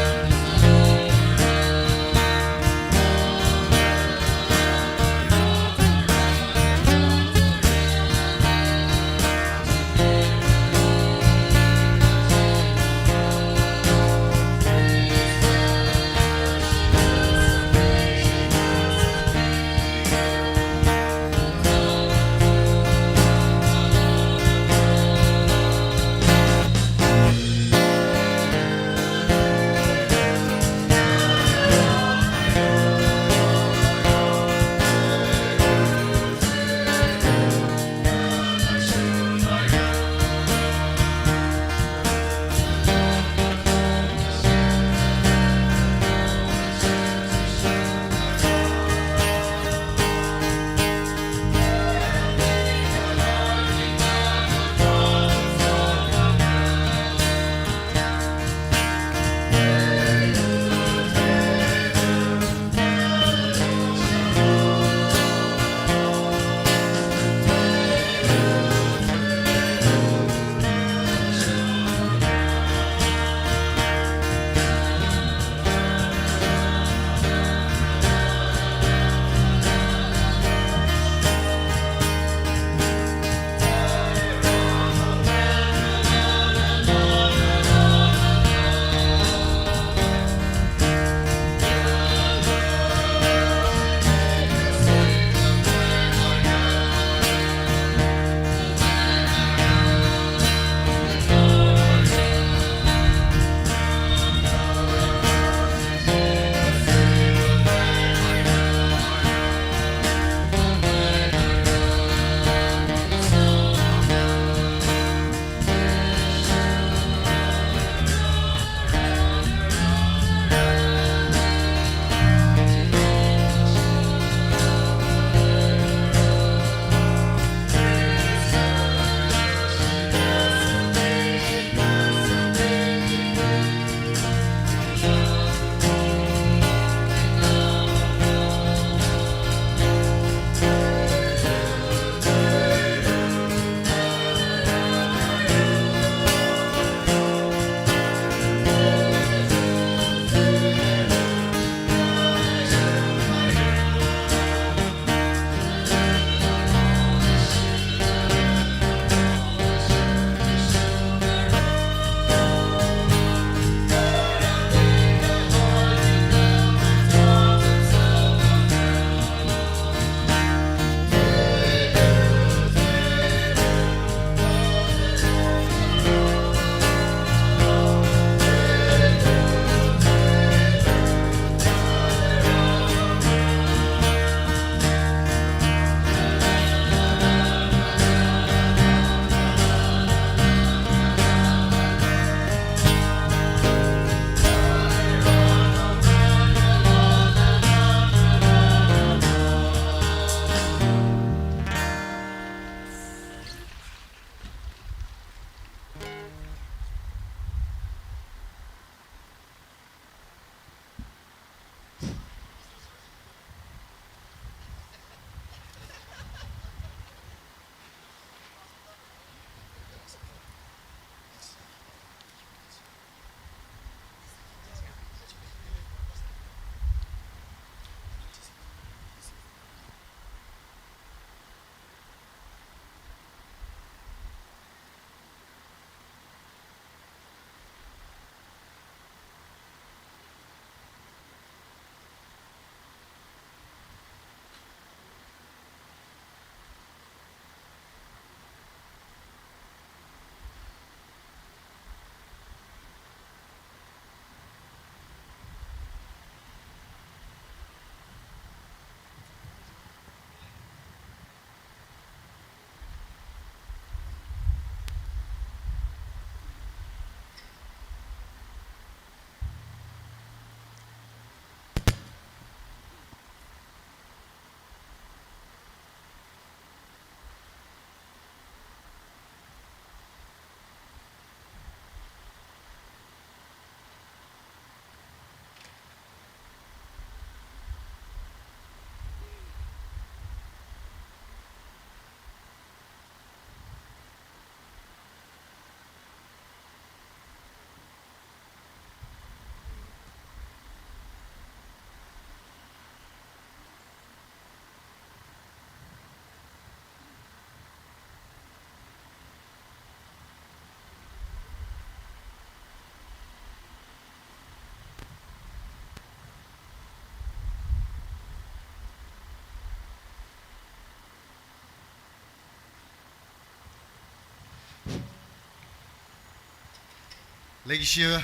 legishiya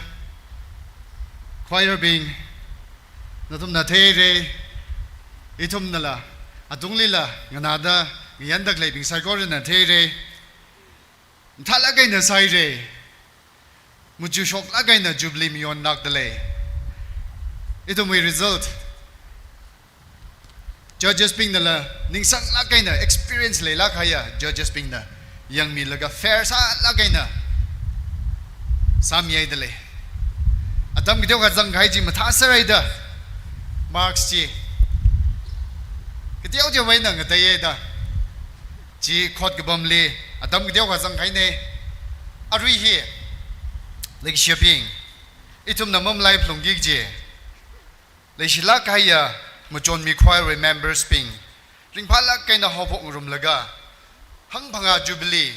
choir bing natum na the itum nala adunglila nganada yandak le bing sargor na the thalagay na saire muju shok lagay na Jubilee miyon nak dale itum we result judges ping nala ning sang lagay na experience le lakaya judges ping na yang mi laga fair sa lagay na samyay dale atam gidew ka jang gai ji matha sarai da marks ji gidew je wai na ngatay da ji khot gabam le atam gidew ka jang gai ne arui hi like shipping itum na mom life long gig je le shila kaya Machonmi choir remembers ping ring phala kaina hobok rum laga hang phanga Jubilee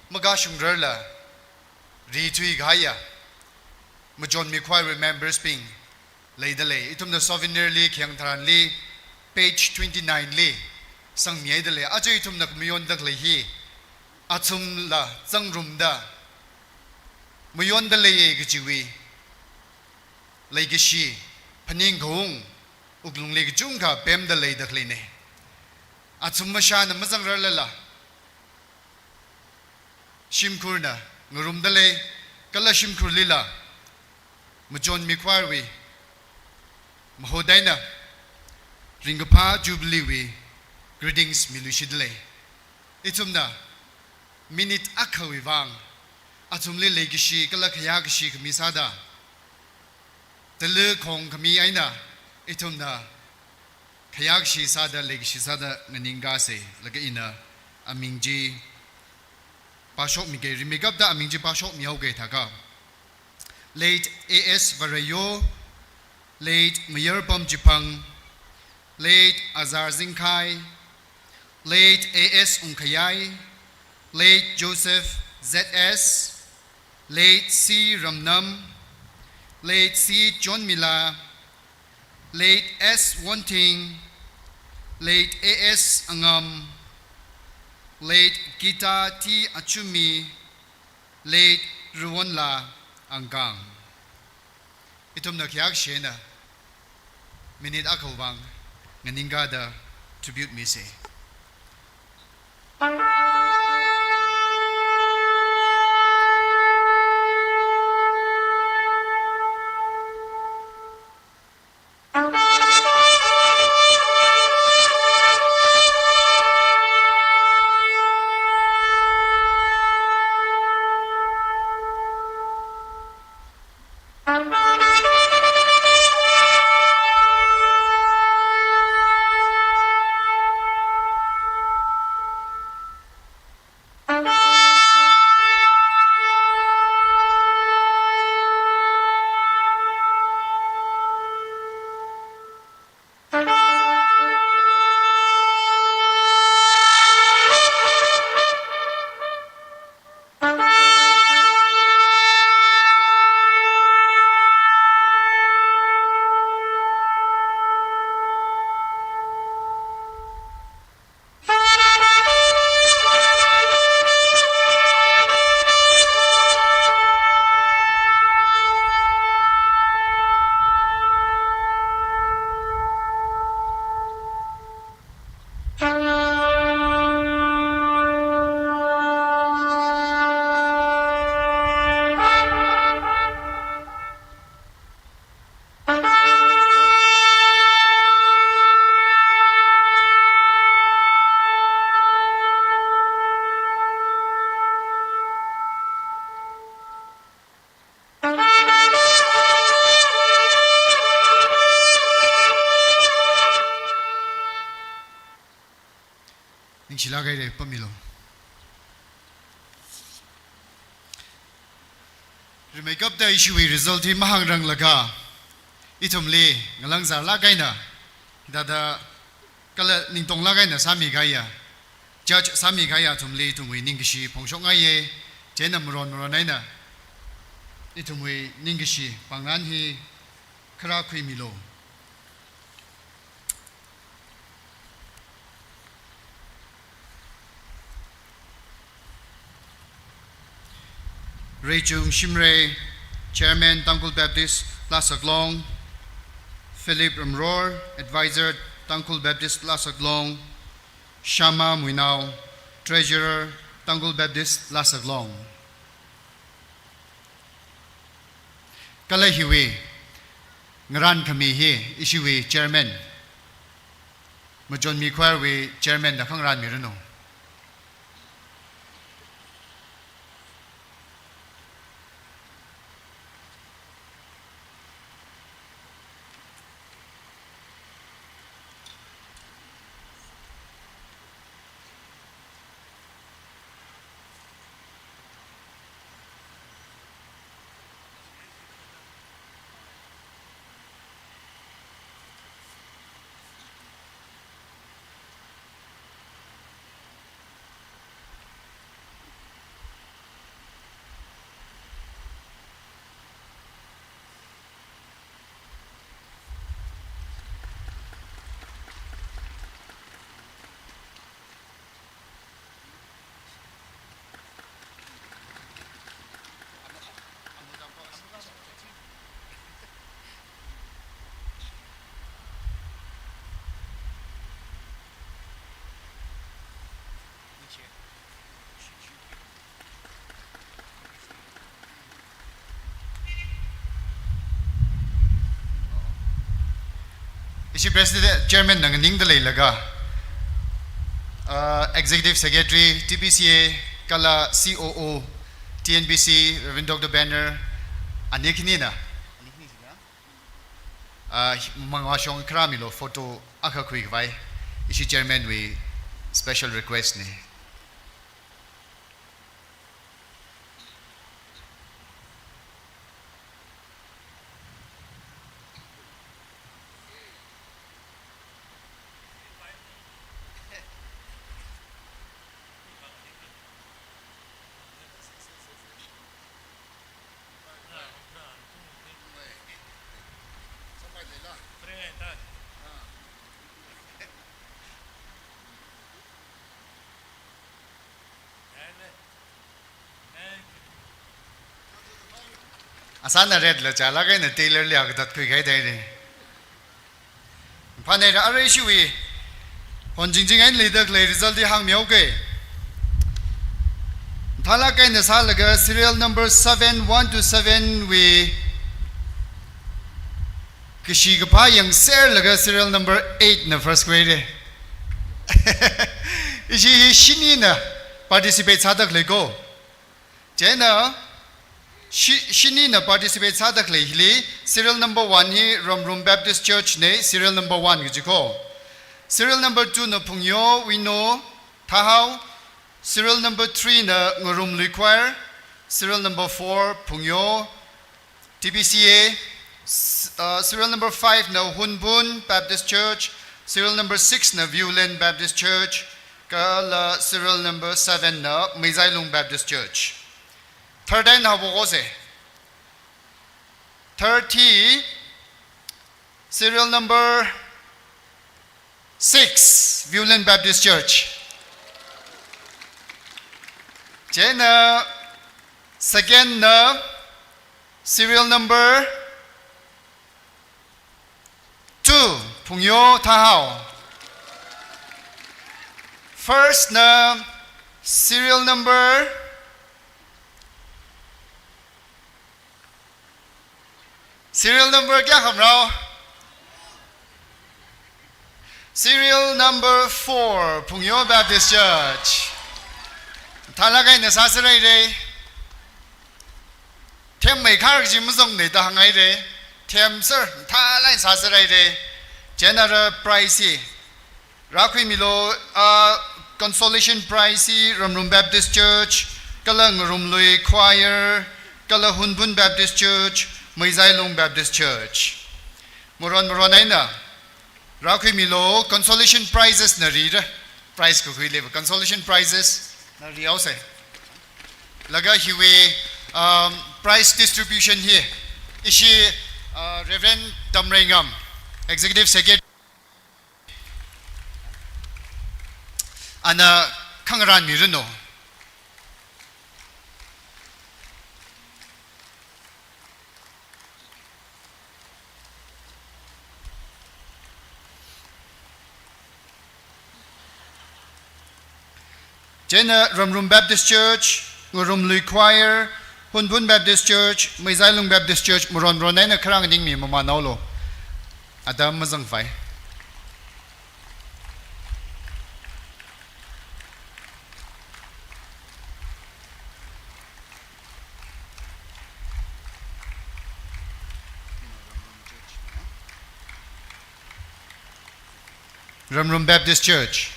maga shungrla ri thui gaya Machonmi choir remembers ping leidale itum the souvenir li khyang tharan li page 29 li sang miai dale ajo itum nak miyon dak le hi achum la changrum da miyon dale ye gichiwi leigishi phaning gong uklung le chung ka pem dale dak le ne achum masha na mazang rala shimkurna ngurum dale kala shimkur lila Machonmi choir we mahodaina ringapa Jubilee we greetings milushidle itumna minute akhawi wang atumle legishi kala khaya gishi kamisada tele khong khami aina itumna khaya gishi sada legishi sada nganinga se laga ina amingji pashok mige rimigap da amingji pashok miauge thaka late AS Varayo, late Mayor Pom Jipang, late Azar Zingkai, late AS Unkayai, late Joseph ZS, late C Ramnam, late C John Mila, late S Wanting, late AS Angam, late Gita T Achumi, late Ruwanla Anggang itum na kyak shena minute akawang nganinga da tribute mi se Silagay re pamilo Remake the issue result in mahangrang laga itum le ngalang zar lagay na dada kala ningtong lagay na sami gaya judge sami gaya tum le tum we ningishi pongshong aye jena muron muronay na itum we ningishi pangan hi kara kui milo Rachung Shimre Chairman Tangkhul Baptist Lasaklong, Philip Ramror, Advisor Tangkhul Baptist Lasaklong, Shama Muinao, Treasurer Tangkhul Baptist Lasaklong. Kalahiwi, Ngaran Kamihi, Ishiwi Chairman, Machonmi Choir Chairman na Khangahan Mirano. Ishi President Chairman ng ning dalay laga Executive Secretary TPCA kala COO TNBC Reverend Dr. Banner anikini na mga wasyong kramilo photo akakui vai Ishi Chairman we special request ni Asana red la chala kay na tailor liya kadat kui kay day ni. Panay na aray siwi. Hon jingjing ay leader klay result di hang miyaw kay. Thala kay na sa laga serial number 7127 we kishi kapa yang ser laga serial number 8 na first grade. Ishi shini na participate sadak lego. Jena Shini na participate sadak lehli serial number 1 hi Rom Baptist Church ne serial number 1 gijiko serial number 2 na Phungyo we know Thahau serial number 3 na Ngorum Choir serial number 4 Phungyo TPCA serial number 5 na Hunbun Baptist Church serial number 6 na Violin Baptist Church kala serial number 7 na Meizailung Baptist Church. Third and Habogose 30 serial number 6 Violin Baptist Church. Jena second na serial number 2 Phungyo Thahau. First na serial number kya ham rao? Serial number 4 Phungyo Baptist Church. Thalagay na sasaray re. Tem may karak jimuzong ne tahangay re. Tem sir thalay sasaray re. General Price. Rakwi Milo Consolation Price Rom Baptist Church. Kalang Rumlui Choir. Kala Hunbun Baptist Church. Meizailung Baptist Church. Moron ay na. Rakwi Milo Consolation Prizes na rira. Prize ko kuili ba? Consolation Prizes na riyaw say. Laga hiwi prize distribution here. Ishi Reverend Tamringam, Executive Secretary. Ana Khangahan mirano. Jena Ramrum Baptist Church, Ngurum Lui Choir, Hunbun Baptist Church, Maizailung Baptist Church, Muron Ronena Krang Ding Mi Mama Nolo. Adam Mazang Fai. Ramrum Baptist Church.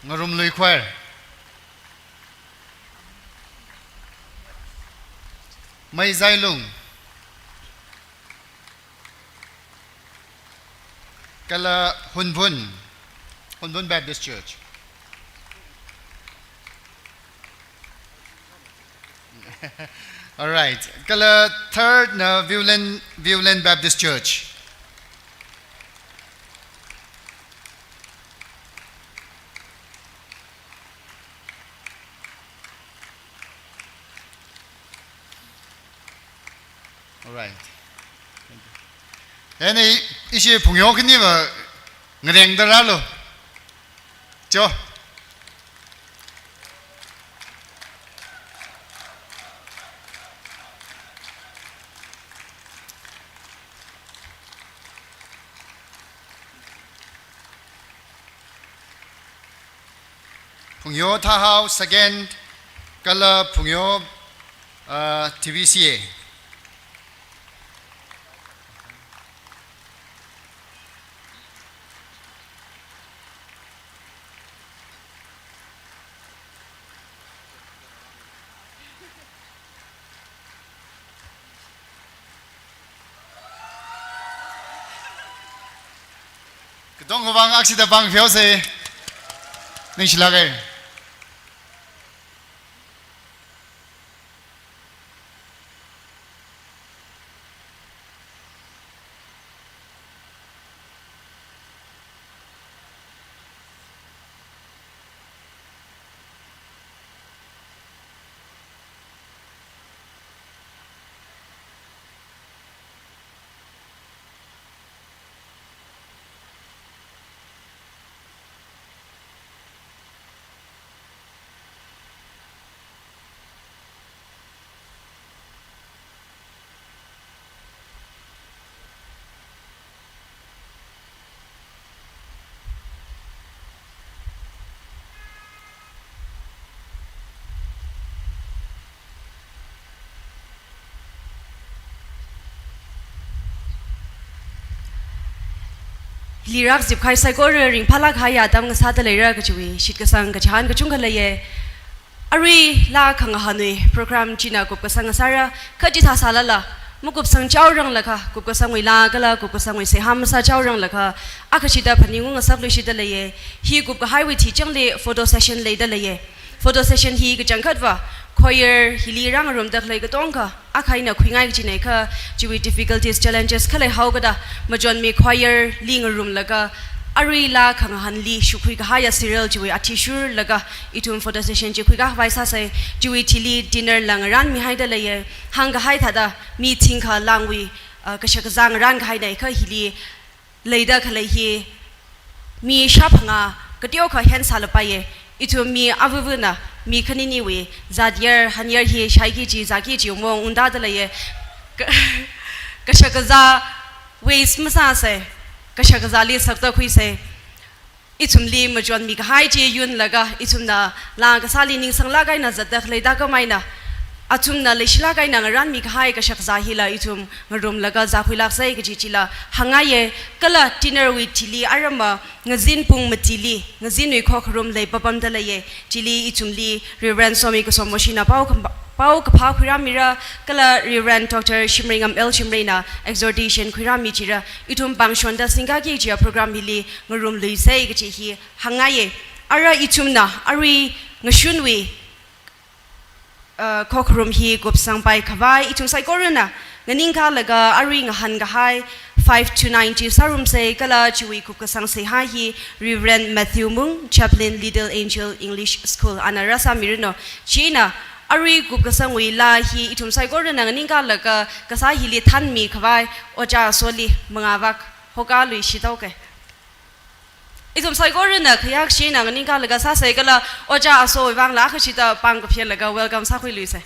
Ngurum Lui Choir. Maizailung. Kala Hunbun Baptist Church. All right. Kala third na Violin Baptist Church. All right. Any issue Phungyo kini ba ngereng daralo. Jo. Phungyo Thahau second kala Phungyo TVCA. Kedong bang aksi da bang pheo se ning silagay. Lirak zip khai sai ko ring phala khaya dam nga sa da leira ka chuwi shit ka sang ka chan ka chung khala ye ari la Khangahan we program china ko ka sang sara khaji tha sala la mukup sang chaw rang la kha ko ka sang we la ka la ko ka sang we se ham sa chaw rang la kha akhachi da phani nga sak lu shi da le ye hi gup ka highway thi chang le photo session le da le ye photo session hi ka chang khat wa choir hili rang rom dak lai ka tong kha akhai na khuingai chi nei kha chiwi difficulties challenges khale how ga da Machonmi choir ling room laga ari la Khangahan li shukhui ka haya serial chiwi athishur laga itum photo session chi khuiga vaisa sai chiwi thili dinner lang ran mi haida lai hang ga hai thada mi thing kha langwi ka shak zang ran ga hai dai kha hili leida khalai hi mi shaphanga ka tyo kha hen sal pa ye itum mi avuvuna mi khani ni we zadyer hanyar hi shaigi ji zaki ji mong unda da lai ka shak za ways masa se ka shak za li sakta khui se ichum li Machonmi ka hai je yun laga ichum na la ka sali ning sang la gai na zadak le da ka mai na achum na le shila gai na ran mi ka hai ka shak za hi la ichum ngrom laga za khui lak sai ka ji chila hanga ye kala dinner with chili arama ngazin pung matili ngazin we kho khrom le papam da le ye chili ichum li reverend somi ka somoshina pau ka pha khira mira kala reverend Dr. Shimringam L Shimreina exhortation khira mi chira itum bangshon da singa ki chia program hili ngrum lui sei ka chi hi hanga ye ara itum na ari ngshunwi kokrum hi gopsang pai khawai itum sai koruna nganing kha laga ari ngahan ga hai 5 to 9 ji sarum sei kala chiwi ku ka sang sei ha hi reverend Matthew Mung chaplain Little Angel English School anarasa mirno china ari gup ka sang wi la hi itum sai koruna nganing kha laga ka sa hi li than mi khawai ocha soli mangawak ho ka lui shi tau ke itum sai ko rin na khyak shi na ngani ka laga sa sai kala oja aso wang la khashi ta pang ko phel laga welcome sa khoi lui se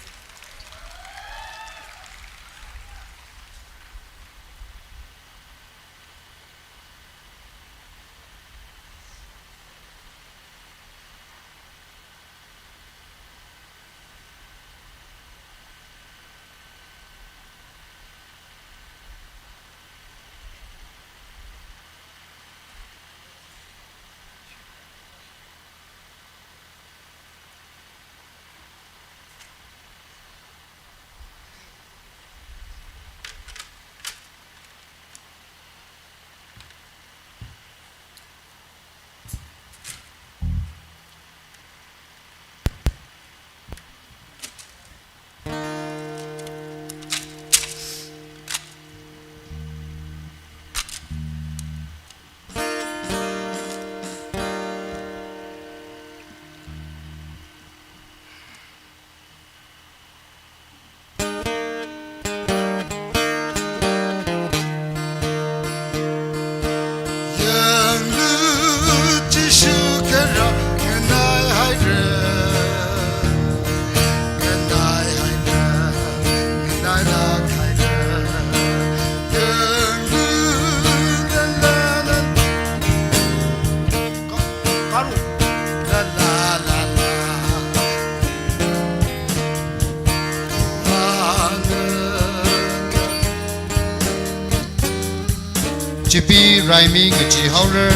Jibi rhyming chi haurer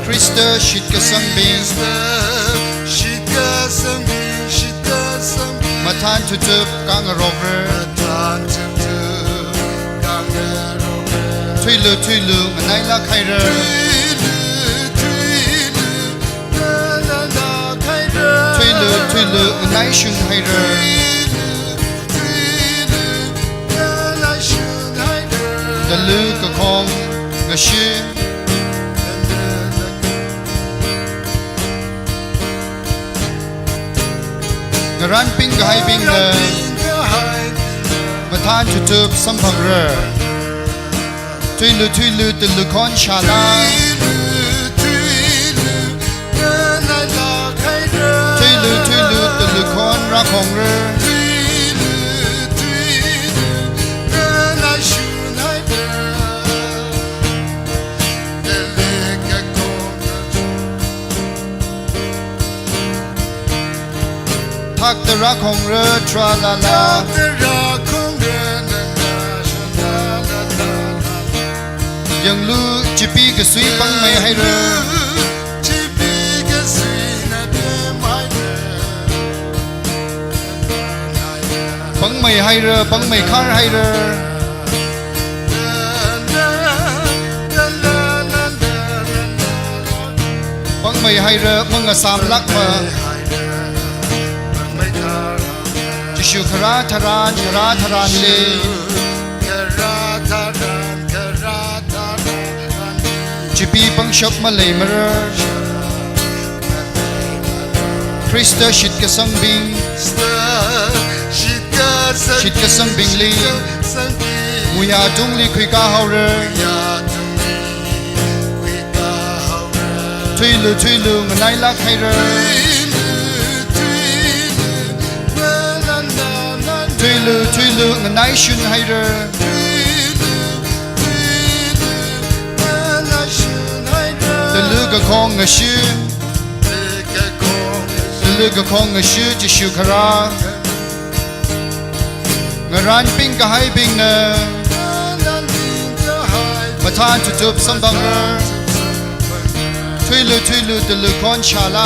Krista shit ka sang bing Matan tutup kang rover Tui lu manay la khairer Tui lu manay shun khairer The Luke of Kong, the Shi The Ramping Hiving, Matan to Tube, some Pangre Twilu, the Lukon Shala Twilu, the Lukon Rakongre Thakda Khongre tra la la Yanglu Jubilee ka sui pang mai hai re Pang mai hai re pang mai khar hai re Pang mai hai re pang asam lak ma Shukra Taran le Chipi pang shop malay marer Krista shit ka sang bing Shit ka sang bing li Muya dung li kui ka haurer Tui lu manay la khairer Tui lu nganay shun haider The Luga Kong a shu The Luga Kong a shu ji shukara Ngaran ping ka hai bing na Matan to tub some banger Tui lu the Lukon Shala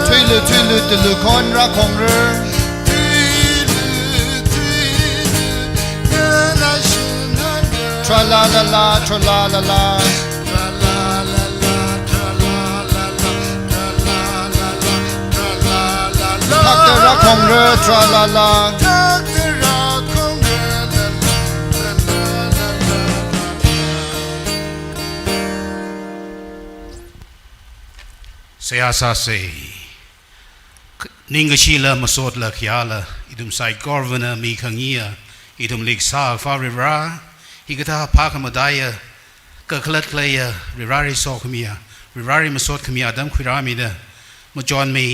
Twilu the Lukon Rakongre Tra la la la Thakda Rakongre tra la la Sayasa say นิงกชีละมาสดละขยาละอิดุมไซกอร์วันมีขังเงียอิดุมลิกซาฟาริราฮิกตาพาขมาได้ก็คลัดเลยริราริโซขมีริราริมาสดขมีดัมคุรามีเดมาจอนมี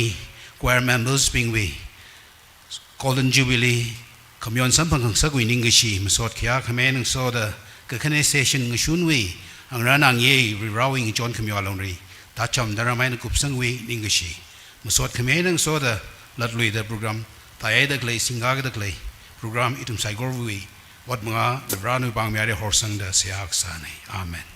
กวาร์แมมเบอร์สปิงวีGolden Jubilee ขมยอนสัมพันธ์ของสักวินิงกชีมาสดขยาขมนึงโซดก็คะแนนเซชันงชุนวีอังรานางเย่ริราวิงจอนขมยอลงรีตาจำดารามายนกุบสังวีนิงกชีมาสดขมนึงโซดลัดลุยเดอร์โปรแกรมตายเด็กเลยสิงหาเด็กเลยโปรแกรมอิตุมไซกอร์วีวัดมังริรานุบางมีอะไรฮอร์สังเดเสียอักษานีอาเมน